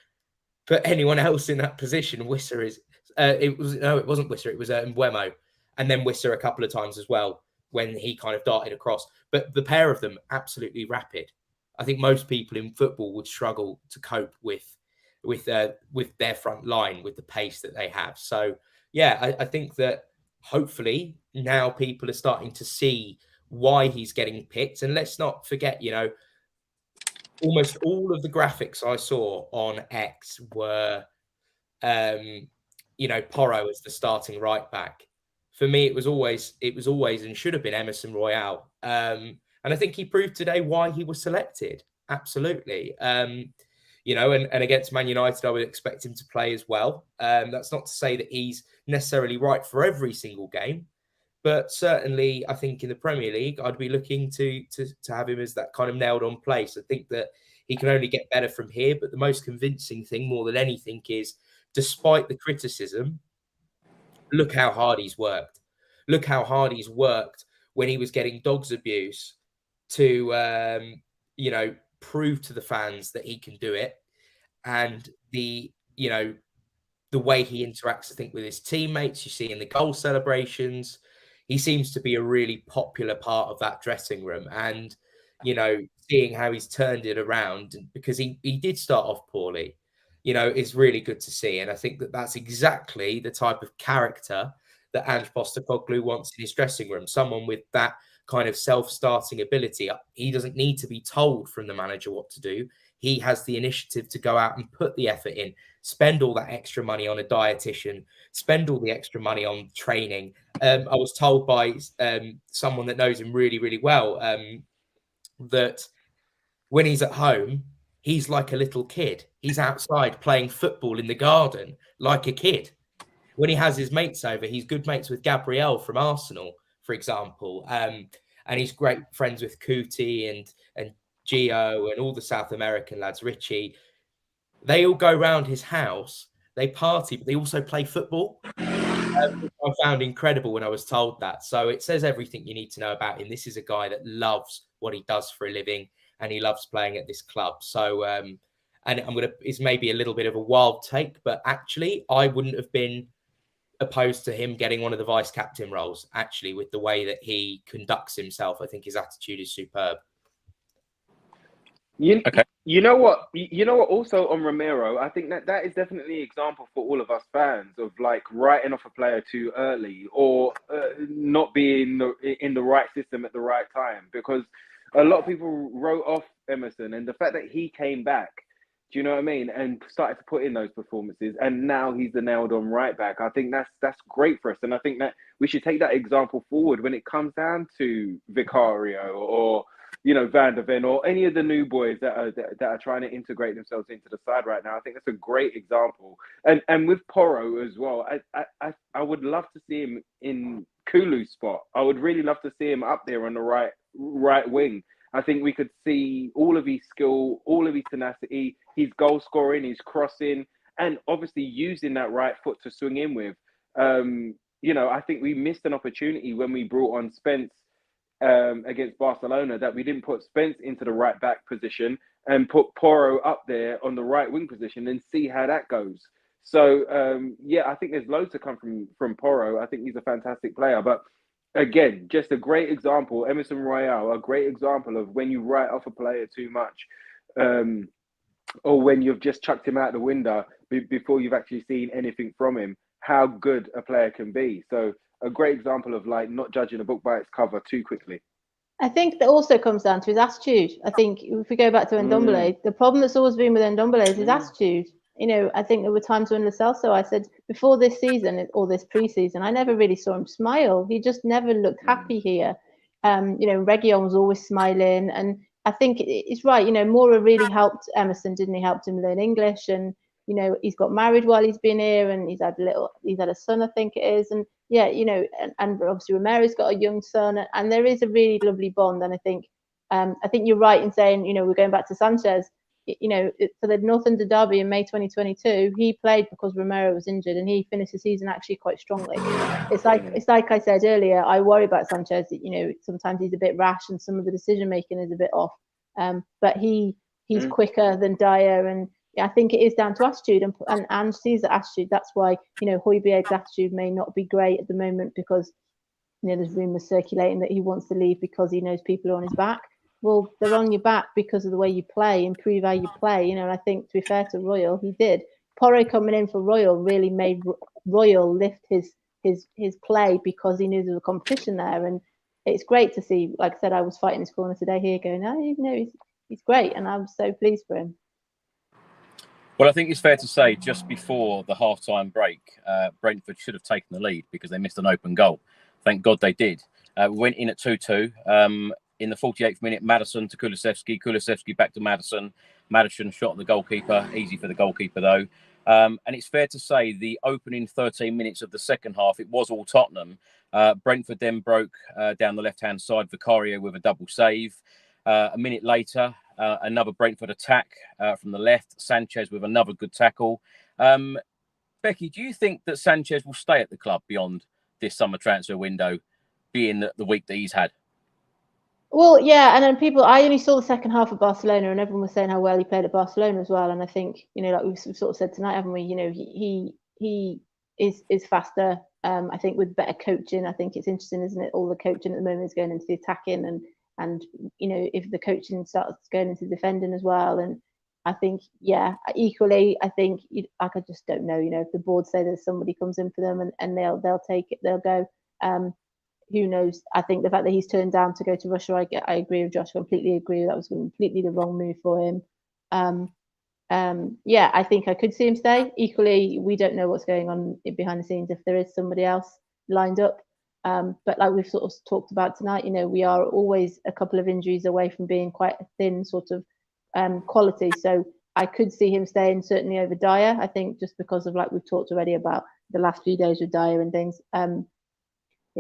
for anyone else in that position, Wisser is, it wasn't Wisser, it was Mbeumo. And then Wisser a couple of times as well, when he kind of darted across. But the pair of them, absolutely rapid. I think most people in football would struggle to cope with their front line, with the pace that they have. So, yeah, I think that hopefully now people are starting to see why he's getting picked. And let's not forget, almost all of the graphics I saw on X were, Porro as the starting right back. For me, it was always and should have been Emerson Royale. And I think he proved today why he was selected. Absolutely. And against Man United, I would expect him to play as well. That's not to say that he's necessarily right for every single game, but certainly I think in the Premier League, I'd be looking to have him as that kind of nailed on place. I think that he can only get better from here, but the most convincing thing more than anything is, despite the criticism, look how hard he's worked. Look how hard he's worked when he was getting dogs abuse to, prove to the fans that he can do it. And the way he interacts, I think, with his teammates, you see in the goal celebrations, he seems to be a really popular part of that dressing room. And, seeing how he's turned it around, because he did start off poorly, is really good to see. And I think that that's exactly the type of character that Ange Postecoglou wants in his dressing room. Someone with that kind of self-starting ability. He doesn't need to be told from the manager what to do. He has the initiative to go out and put the effort in, spend all that extra money on a dietitian, spend all the extra money on training. I was told by someone that knows him really, really well that when he's at home, he's like a little kid. He's outside playing football in the garden like a kid. When he has his mates over, he's good mates with Gabriel from Arsenal, for example. And he's great friends with Kuti and Gio and all the South American lads, Richie. They all go around his house, they party, but they also play football. I found incredible when I was told that. So it says everything you need to know about him. This is a guy that loves what he does for a living, and he loves playing at this club. So, and it's maybe a little bit of a wild take, but actually I wouldn't have been opposed to him getting one of the vice captain roles, actually, with the way that he conducts himself. I think his attitude is superb. You know what? You know what? Also on Romero, I think that is definitely an example for all of us fans of like writing off a player too early or not being in the right system at the right time. Because a lot of people wrote off Emerson, and the fact that he came back, do you know what I mean, and started to put in those performances, and now he's the nailed-on right back. I think that's great for us, and I think that we should take that example forward when it comes down to Vicario or Van der Ven or any of the new boys that are trying to integrate themselves into the side right now. I think that's a great example. And with Porro as well, I would love to see him in Kulu's spot. I would really love to see him up there on the right wing. I think we could see all of his skill, all of his tenacity, his goal scoring, his crossing, and obviously using that right foot to swing in with. I think we missed an opportunity when we brought on Spence against Barcelona, that we didn't put Spence into the right back position and put Porro up there on the right wing position and see how that goes. So I think there's loads to come from Porro. I think he's a fantastic player, but again, just a great example. Emerson Royale, a great example of when you write off a player too much, or when you've just chucked him out the window before you've actually seen anything from him, how good a player can be. So a great example of like not judging a book by its cover too quickly. I think that also comes down to his attitude. I think if we go back to Ndombele, the problem that's always been with Ndombele is his attitude. I think there were times when Lo Celso, I said before this season or this preseason, I never really saw him smile. He just never looked happy here. Reguilon was always smiling, and I think it's right. Mora really helped Emerson, didn't he? Helped him learn English, and he's got married while he's been here, and he's had a son, I think it is, and and obviously Romero's got a young son, and there is a really lovely bond. And I think you're right in saying, we're going back to Sanchez. For the North London derby in May 2022, he played because Romero was injured, and he finished the season actually quite strongly. It's like I said earlier, I worry about Sanchez. Sometimes he's a bit rash, and some of the decision making is a bit off. But he's quicker than Dyer, and I think it is down to attitude, and sees the attitude. That's why Højbjerg's attitude may not be great at the moment, because there's rumours circulating that he wants to leave because he knows people are on his back. Well, they're on your back because of the way you play, improve how you play. And I think, to be fair to Royal, he did. Porro coming in for Royal really made Royal lift his play, because he knew there was a competition there. And it's great to see. Like I said, I was fighting his corner today here, going, he's great, and I'm so pleased for him. Well, I think it's fair to say just before the half-time break, Brentford should have taken the lead because they missed an open goal. Thank God they did. We went in at 2-2. In the 48th minute, Maddison to Kulusevski. Kulusevski back to Maddison. Maddison shot at the goalkeeper. Easy for the goalkeeper, though. And it's fair to say the opening 13 minutes of the second half, it was all Tottenham. Brentford then broke down the left-hand side. Vicario with a double save. A minute later, another Brentford attack from the left. Sanchez with another good tackle. Becky, do you think that Sanchez will stay at the club beyond this summer transfer window, being the week that he's had? Well, yeah, and then I only saw the second half of Barcelona, and everyone was saying how well he played at Barcelona as well. And I think, like we've sort of said tonight, haven't we? He is faster. I think with better coaching, I think it's interesting, isn't it? All the coaching at the moment is going into the attacking, and if the coaching starts going into defending as well. And I think, equally, I think I just don't know. If the board say that somebody comes in for them and they'll take it, they'll go. Who knows? I think the fact that he's turned down to go to Russia, I agree with Josh. Completely agree. That was completely the wrong move for him. I think I could see him stay. Equally, we don't know what's going on behind the scenes if there is somebody else lined up. But like we've sort of talked about tonight, we are always a couple of injuries away from being quite a thin sort of quality. So I could see him staying certainly over Dyer. I think just because of, like we've talked already about the last few days with Dyer and things.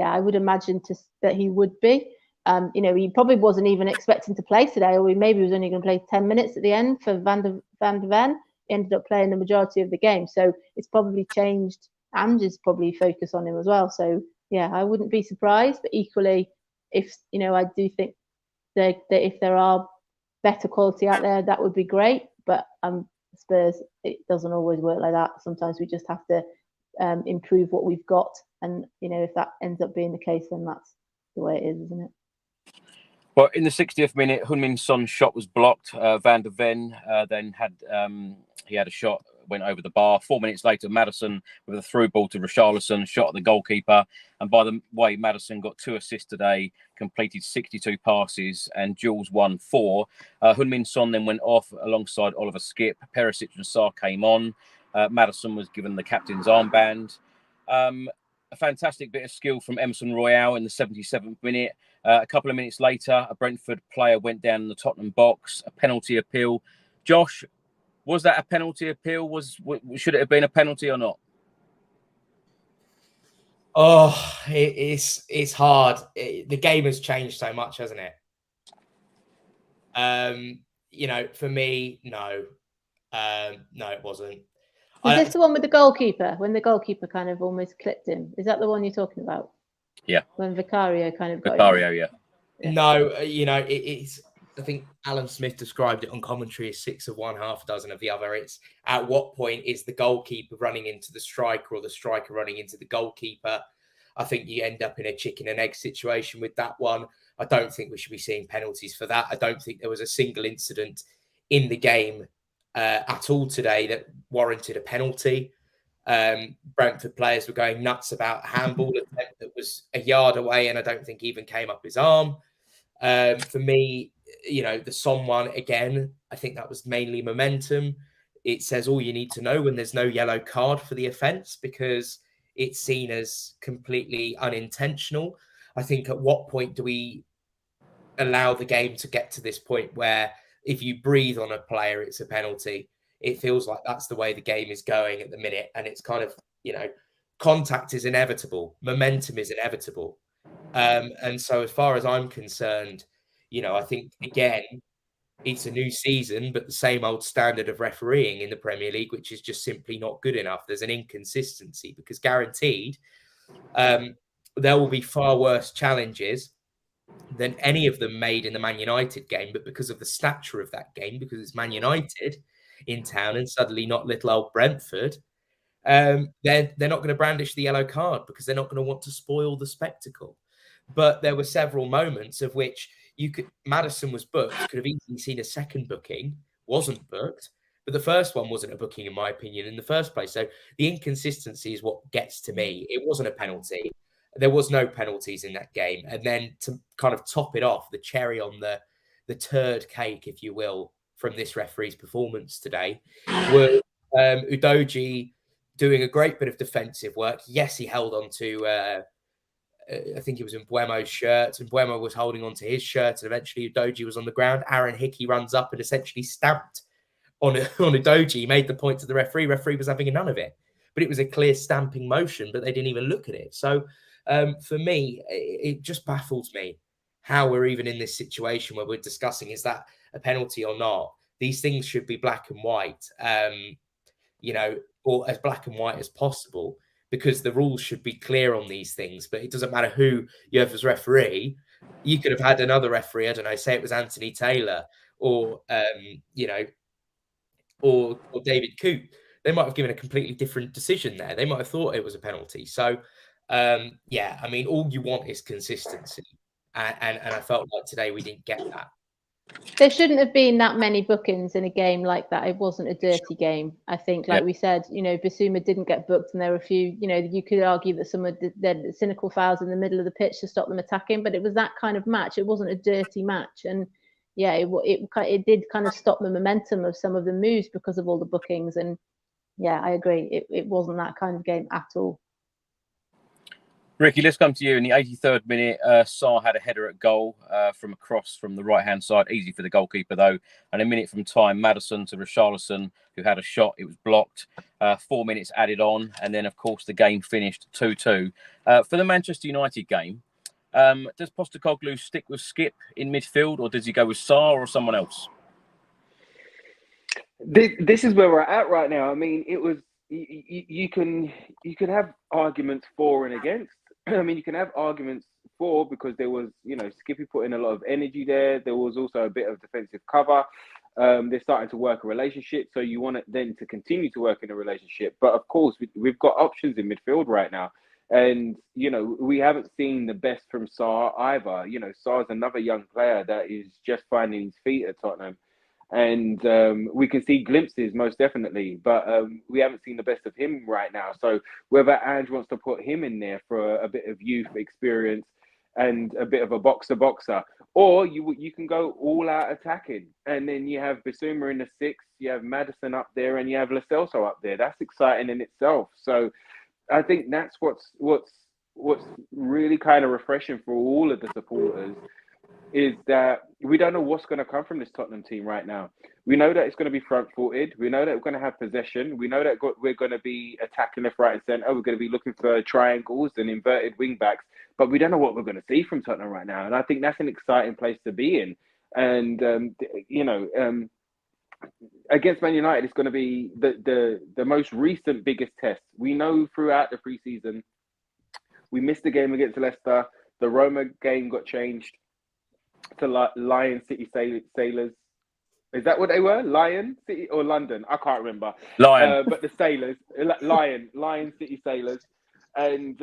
I would imagine that he would be. He probably wasn't even expecting to play today, or maybe he was only going to play 10 minutes at the end for Van der Ven. He ended up playing the majority of the game. So it's probably changed Ange's probably focus on him as well. So, I wouldn't be surprised. But equally, if, I do think that if there are better quality out there, that would be great. But Spurs, it doesn't always work like that. Sometimes we just have to improve what we've got. And, if that ends up being the case, then that's the way it is, isn't it? Well, in the 60th minute, Heung-min Son's shot was blocked. Van der Ven then had he had a shot, went over the bar. 4 minutes later, Maddison with a through ball to Richarlison, shot at the goalkeeper. And by the way, Maddison got 2 assists today, completed 62 passes, and Jules won 4. Heung-min Son then went off alongside Oliver Skipp. Perisic and Sarr came on. Maddison was given the captain's armband. A fantastic bit of skill from Emerson Royale in the 77th minute. A couple of minutes later, a Brentford player went down in the Tottenham box. A penalty appeal. Josh, was that a penalty appeal? Should it have been a penalty or not? Oh, it's hard. The game has changed so much, hasn't it? For me, no. No, it wasn't. Was this the one with the goalkeeper, when the goalkeeper kind of almost clipped him? Is that the one you're talking about? Yeah. When Vicario kind of got Vicario, him? yeah. No, it's. I think Alan Smith described it on commentary as 6 of one, half a dozen of the other. It's at what point is the goalkeeper running into the striker or the striker running into the goalkeeper? I think you end up in a chicken and egg situation with that one. I don't think we should be seeing penalties for that. I don't think there was a single incident in the game at all today that warranted a penalty. Brentford players were going nuts about a handball attempt that was a yard away and I don't think even came up his arm. For me, the Son one, again, I think that was mainly momentum. It says all you need to know when there's no yellow card for the offence because it's seen as completely unintentional. I think at what point do we allow the game to get to this point where if you breathe on a player, it's a penalty? It feels like that's the way the game is going at the minute. And it's kind of, contact is inevitable. Momentum is inevitable. And so as far as I'm concerned, I think, again, it's a new season, but the same old standard of refereeing in the Premier League, which is just simply not good enough. There's an inconsistency because guaranteed there will be far worse challenges than any of them made in the Man United game. But because of the stature of that game, because it's Man United in town and suddenly not little old Brentford, they're not going to brandish the yellow card because they're not going to want to spoil the spectacle. But there were several moments of which Maddison was booked, could have easily seen a second booking, wasn't booked. But the first one wasn't a booking, in my opinion, in the first place. So the inconsistency is what gets to me. It wasn't a penalty. There was no penalties in that game. And then to kind of top it off, the cherry on the turd cake, if you will, from this referee's performance today, were Udogie doing a great bit of defensive work. Yes, he held on to... I think it was in Mbuemo's shirt, and Mbuemo was holding on to his shirt, and eventually Udogie was on the ground. Aaron Hickey runs up and essentially stamped on Udogie. He made the point to the referee. Referee was having none of it, but it was a clear stamping motion, but they didn't even look at it. So for me, it just baffles me how we're even in this situation where we're discussing, is that a penalty or not? These things should be black and white, or as black and white as possible, because the rules should be clear on these things. But it doesn't matter who you have as referee. You could have had another referee, I don't know, say it was Anthony Taylor or or David Coote. They might have given a completely different decision there. They might have thought it was a penalty. So, all you want is consistency. And I felt like today we didn't get that. There shouldn't have been that many bookings in a game like that. It wasn't a dirty game. I think, like we said, Bissouma didn't get booked, and there were a few, you could argue that some of the cynical fouls in the middle of the pitch to stop them attacking, but it was that kind of match. It wasn't a dirty match. And it did kind of stop the momentum of some of the moves because of all the bookings. And I agree. It wasn't that kind of game at all. Ricky, let's come to you. In the 83rd minute, Sarr had a header at goal from a cross from the right-hand side. Easy for the goalkeeper, though. And a minute from time, Maddison to Richarlison, who had a shot. It was blocked. 4 minutes added on. And then, of course, the game finished 2-2. For the Manchester United game, does Postecoglou stick with Skipp in midfield, or does he go with Sarr or someone else? This is where we're at right now. I mean, it was... You can have arguments for and against. I mean, you can have arguments for because there was, Skippy put in a lot of energy there. There was also a bit of defensive cover. They're starting to work a relationship, so you want them to continue to work in a relationship. But of course, we've got options in midfield right now. And, you know, we haven't seen the best from Sarr either. You know, Sarr's another young player that is just finding his feet at Tottenham. And we can see glimpses, most definitely, but we haven't seen the best of him right now. So whether Ange wants to put him in there for a bit of youth experience and a bit of a boxer, or you can go all out attacking, and then you have Bissouma in the 6, you have Maddison up there, and you have Lo Celso up there. That's exciting in itself. So I think that's what's really kind of refreshing for all of the supporters, is that we don't know what's going to come from this Tottenham team right now. We know that it's going to be front-footed. We know that we're going to have possession. We know that we're going to be attacking left, right, and centre. We're going to be looking for triangles and inverted wing-backs. But we don't know what we're going to see from Tottenham right now. And I think that's an exciting place to be in. And, against Man United, it's going to be the most recent biggest test. We know throughout the pre-season, we missed the game against Leicester. The Roma game got changed to Lion City Sailors. Is that what they were? Lion City or London? I can't remember. Lion. But the Sailors, Lion City Sailors. And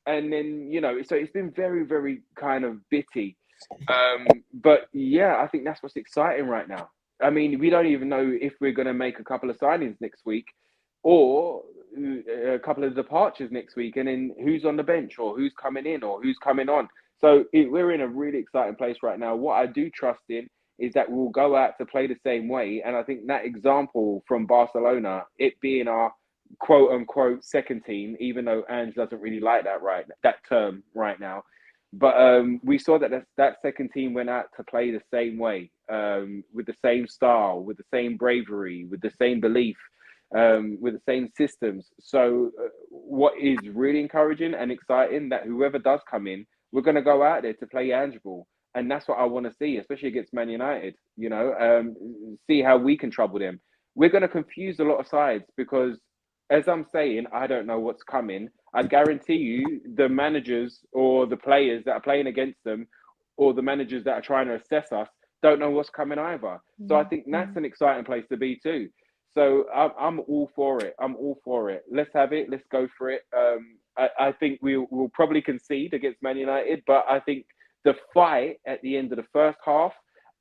then, you know, so it's been very, very kind of bitty. But yeah, I think that's what's exciting right now. I mean, we don't even know if we're going to make a couple of signings next week or a couple of departures next week, and then who's on the bench or who's coming in or who's coming on. So we're in a really exciting place right now. What I do trust in is that we'll go out to play the same way. And I think that example from Barcelona, it being our quote unquote second team, even though Ange doesn't really like that term right now. But we saw that second team went out to play the same way, with the same style, with the same bravery, with the same belief, with the same systems. So what is really encouraging and exciting, that whoever does come in, we're going to go out there to play Ange ball. And that's what I want to see, especially against Man United, you know, see how we can trouble them. We're going to confuse a lot of sides because, as I'm saying, I don't know what's coming. I guarantee you the managers or the players that are playing against them or the managers that are trying to assess us don't know what's coming either. So I think that's an exciting place to be too. So I'm all for it. I'm all for it. Let's have it. Let's go for it. I think we'll probably concede against Man United, but I think the fight at the end of the first half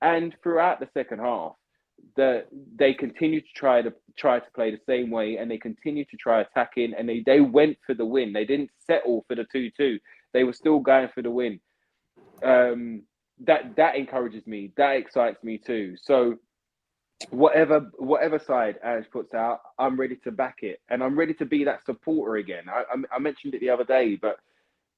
and throughout the second half, that they continue to try to play the same way, and they continue to try attacking, and they went for the win. They didn't settle for the 2-2. They were still going for the win. That encourages me. That excites me too. So whatever side Ange puts out, I'm ready to back it, and I'm ready to be that supporter again. I mentioned it the other day, but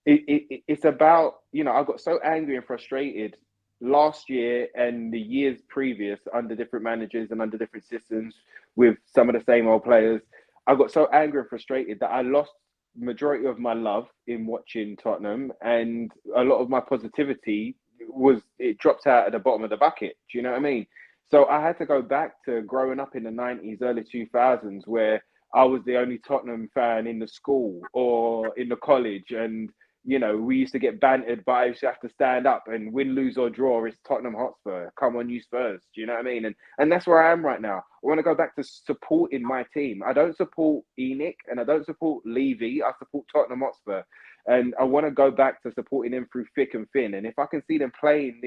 it's about, you know, I got so angry and frustrated last year and the years previous under different managers and under different systems with some of the same old players. I got so angry and frustrated that I lost majority of my love in watching Tottenham, and a lot of my positivity it dropped out at the bottom of the bucket. Do you know what I mean? So I had to go back to growing up in the 90s, early 2000s, where I was the only Tottenham fan in the school or in the college. And, you know, we used to get bantered, but I used to have to stand up and win, lose or draw. It's Tottenham Hotspur. Come on, you Spurs. Do you know what I mean? And that's where I am right now. I want to go back to supporting my team. I don't support ENIC and I don't support Levy. I support Tottenham Hotspur. And I want to go back to supporting them through thick and thin. And if I can see them playing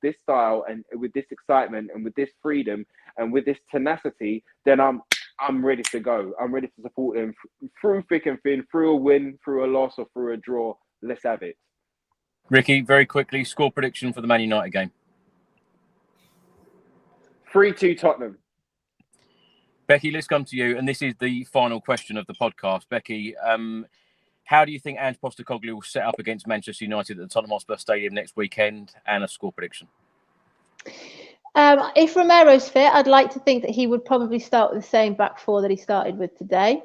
this style and with this excitement and with this freedom and with this tenacity, then I'm ready to go. I'm ready to support them through thick and thin, through a win, through a loss, or through a draw. Let's have it. Ricky, very quickly, score prediction for the Man United game. 3-2 Tottenham. Becky, let's come to you. And this is the final question of the podcast. Becky, how do you think Ange Postecoglou will set up against Manchester United at the Tottenham Hotspur Stadium next weekend, and a score prediction? If Romero's fit, I'd like to think that he would probably start with the same back four that he started with today.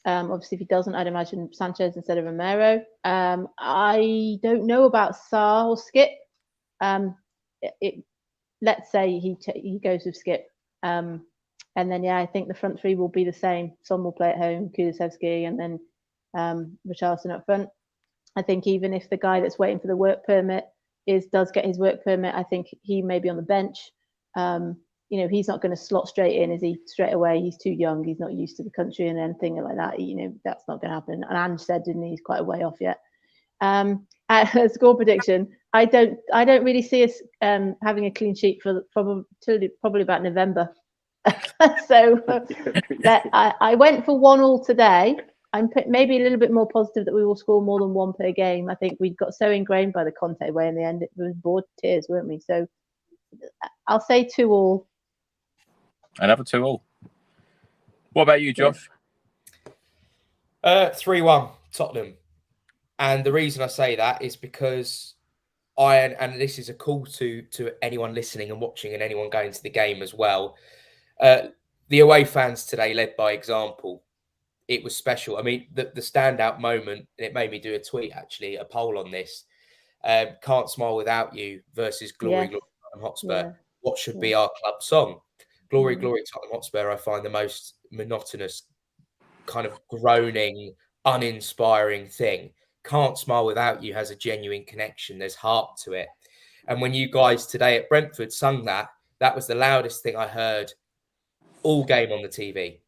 Obviously, if he doesn't, I'd imagine Sanchez instead of Romero. I don't know about Sarr or Skip. Let's say he goes with Skip. And then, I think the front three will be the same. Son will play at home, Kulusevski, and then Richarlison up front. I think even if the guy that's waiting for the work permit does get his work permit, I think he may be on the bench. you know, he's not going to slot straight in, is he? Straight away, he's too young. He's not used to the country and anything like that. You know, that's not going to happen. And Ange said, didn't he? He's quite a way off yet. Score prediction. I don't really see us having a clean sheet for probably about November. So I went for 1-1 today. I'm maybe a little bit more positive that we will score more than one per game. I think we got so ingrained by the Conte way in the end. It was bored tears, weren't we? So I'll say 2-2. Another 2-2. What about you, Josh? 3-1 Tottenham. And the reason I say that is because and this is a call to anyone listening and watching and anyone going to the game as well. The away fans today led by example. It was special. I mean, the standout moment, and it made me do a tweet, actually, a poll on this. Can't Smile Without You versus Glory, Glory, Tottenham Hotspur. Yeah. What should be our club song? Glory, Glory, Tottenham Hotspur, I find the most monotonous, kind of groaning, uninspiring thing. Can't Smile Without You has a genuine connection. There's heart to it. And when you guys today at Brentford sung that, that was the loudest thing I heard all game on the TV.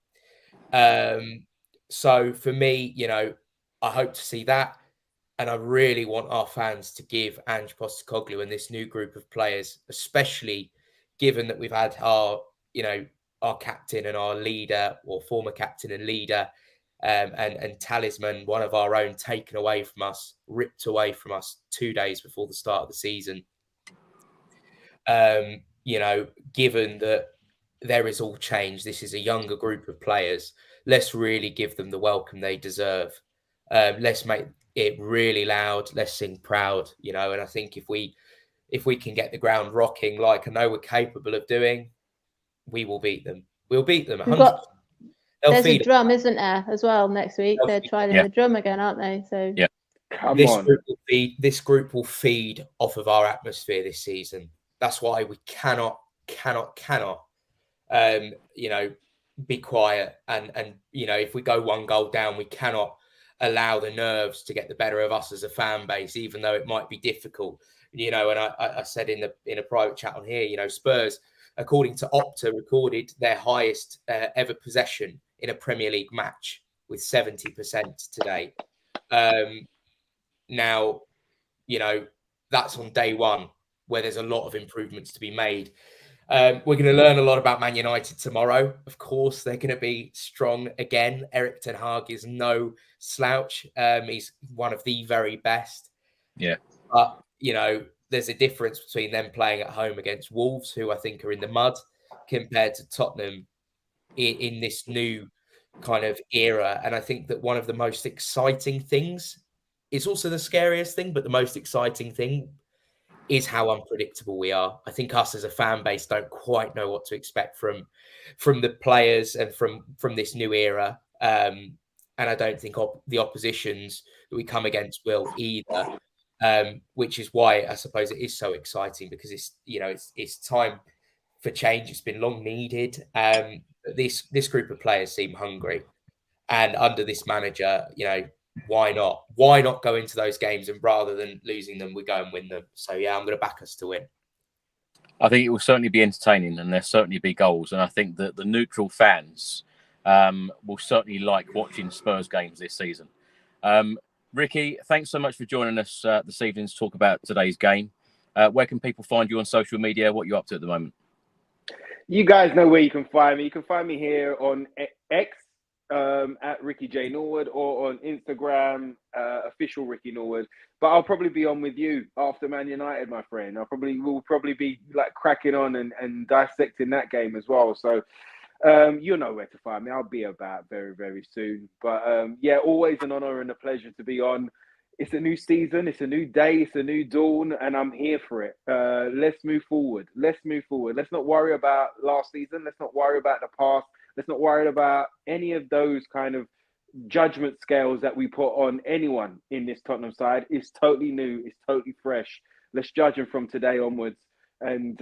So for me, you know, I hope to see that. And I really want our fans to give Ange Postecoglou and this new group of players, especially given that we've had our captain and our leader, or former captain and leader, and talisman, one of our own, taken away from us, ripped away from us 2 days before the start of the season. You know, given that there is all change, this is a younger group of players. Let's really give them the welcome they deserve. Let's make it really loud. Let's sing proud, you know. And I think if we can get the ground rocking, like I know we're capable of doing, we will beat them. We'll beat them. 100%. There's a drum, isn't there, as well next week? They're trialing the drum again, aren't they? So This group will feed off of our atmosphere this season. That's why we cannot, you know, be quiet. And you know, if we go 1 goal down, we cannot allow the nerves to get the better of us as a fan base, even though it might be difficult. You know, and I said in a private chat on here, you know, Spurs, according to Opta, recorded their highest ever possession in a Premier League match with 70% today. Now, you know, that's on day one, where there's a lot of improvements to be made. We're going to learn a lot about Man United tomorrow. Of course, they're going to be strong again. Erik ten Hag is no slouch. He's one of the very best. Yeah. But, you know, there's a difference between them playing at home against Wolves, who I think are in the mud, compared to Tottenham in this new kind of era. And I think that one of the most exciting things, it's also the scariest thing, but the most exciting thing is how unpredictable we are. I think us as a fan base don't quite know what to expect from the players and from this new era. And I don't think the oppositions that we come against will either. Which is why I suppose it is so exciting, because it's time for change. It's been long needed. This group of players seem hungry, and under this manager, you know, why not? Why not go into those games, and rather than losing them, we go and win them? So yeah, I'm going to back us to win. I think it will certainly be entertaining, and there'll certainly be goals. And I think that the neutral fans will certainly like watching Spurs games this season. Ricky, thanks so much for joining us this evening to talk about today's game. Where can people find you on social media? What are you up to at the moment? You guys know where you can find me. You can find me here on X at Ricky J Norwood, or on Instagram, official Ricky Norwood. But I'll probably be on with you after Man United, my friend. We'll probably be like cracking on and dissecting that game as well. So you'll know where to find me. I'll be about very, very soon. But yeah, always an honor and a pleasure to be on. It's a new season. It's a new day. It's a new dawn, and I'm here for it. Let's move forward. Let's not worry about last season. Let's not worry about the past. Let's not worry about any of those kind of judgment scales that we put on anyone in this Tottenham side. It's totally new. It's totally fresh. Let's judge them from today onwards. And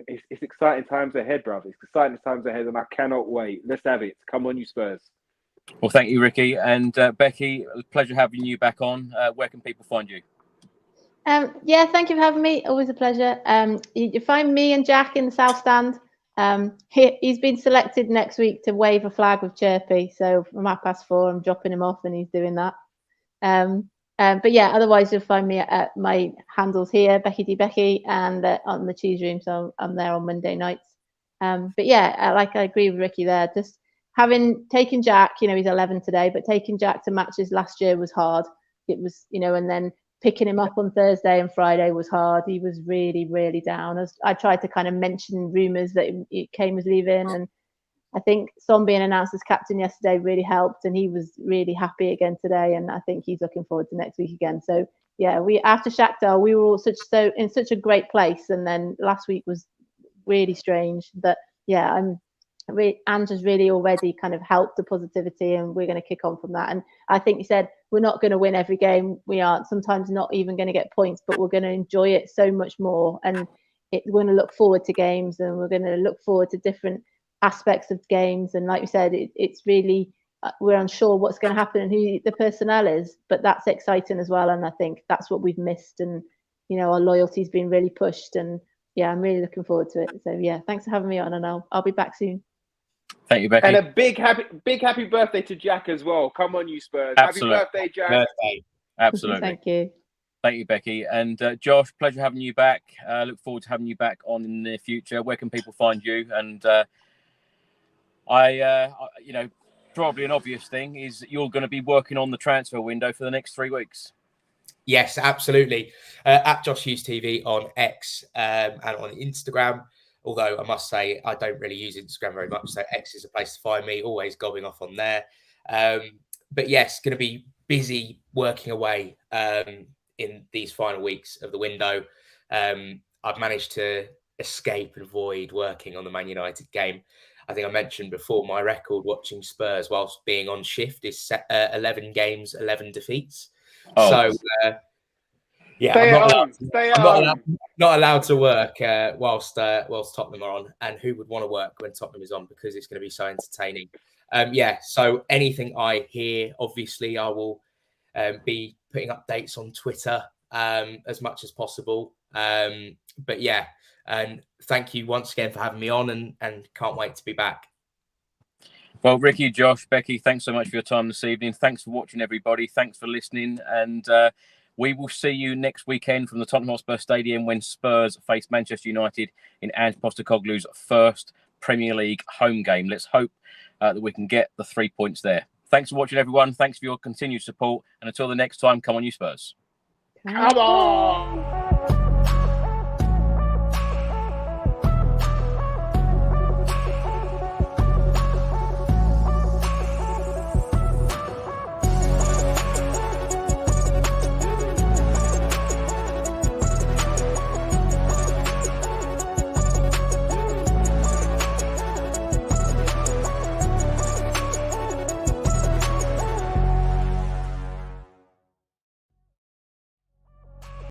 it's exciting times ahead, brother. It's exciting times ahead, and I cannot wait. Let's have it. Come on, you Spurs. Well, thank you, Ricky. And Becky, a pleasure having you back on. Where can people find you? Yeah, thank you for having me. Always a pleasure. You find me and Jack in the South Stand He's been selected next week to wave a flag with Chirpy. So from 4:30, I'm dropping him off and he's doing that. But yeah, otherwise you'll find me at my handles here, Becky D Becky, and on the Cheese Room. So I'm there on Monday nights. But yeah, I agree with Ricky there. Just having taken Jack, he's 11 today, but taking Jack to matches last year was hard. It was, and then picking him up on Thursday and Friday was hard. He was really, really down. I tried to kind of mention rumours that Kane was leaving, and I think Son being announced as captain yesterday really helped, and he was really happy again today, and I think he's looking forward to next week again. So yeah, after Shakhtar, we were all in such a great place, and then last week was really strange. That yeah, Ange's really already kind of helped the positivity, and we're going to kick on from that. And I think he said we're not going to win every game. We aren't sometimes not even going to get points, but we're going to enjoy it so much more, and we're going to look forward to games, and we're going to look forward to different aspects of games. And like you said, it's really we're unsure what's going to happen and who the personnel is, but that's exciting as well. And I think that's what we've missed, and our loyalty's been really pushed, and yeah, I'm really looking forward to it. So yeah, thanks for having me on, and I'll be back soon. Thank you, Becky. And a big happy birthday to Jack as well. Come on, you Spurs. Absolutely. Happy birthday, Jack. Birthday. Absolutely. Thank you. Thank you, Becky. And Josh, pleasure having you back. Look forward to having you back on in the near future. Where can people find you? And probably an obvious thing is that you're going to be working on the transfer window for the next 3 weeks. Yes, absolutely. At Josh Hughes TV on X and on Instagram. Although I must say I don't really use Instagram very much, so X is a place to find me. Always gobbing off on there. But yes, going to be busy working away in these final weeks of the window. I've managed to escape and avoid working on the Man United game. I think I mentioned before my record watching Spurs whilst being on shift is 11 games, 11 defeats. Oh. So, yeah, I'm not allowed to work whilst Tottenham are on. And who would want to work when Tottenham is on, because it's going to be so entertaining. So anything I hear, obviously, I will be putting updates on Twitter as much as possible. But yeah, and thank you once again for having me on, and can't wait to be back. Well, Ricky, Josh, Becky, thanks so much for your time this evening. Thanks for watching, everybody. Thanks for listening. And we will see you next weekend from the Tottenham Hotspur Stadium when Spurs face Manchester United in Ange Postecoglou's first Premier League home game. Let's hope that we can get the 3 points there. Thanks for watching, everyone. Thanks for your continued support. And until the next time, come on, you Spurs. Come on!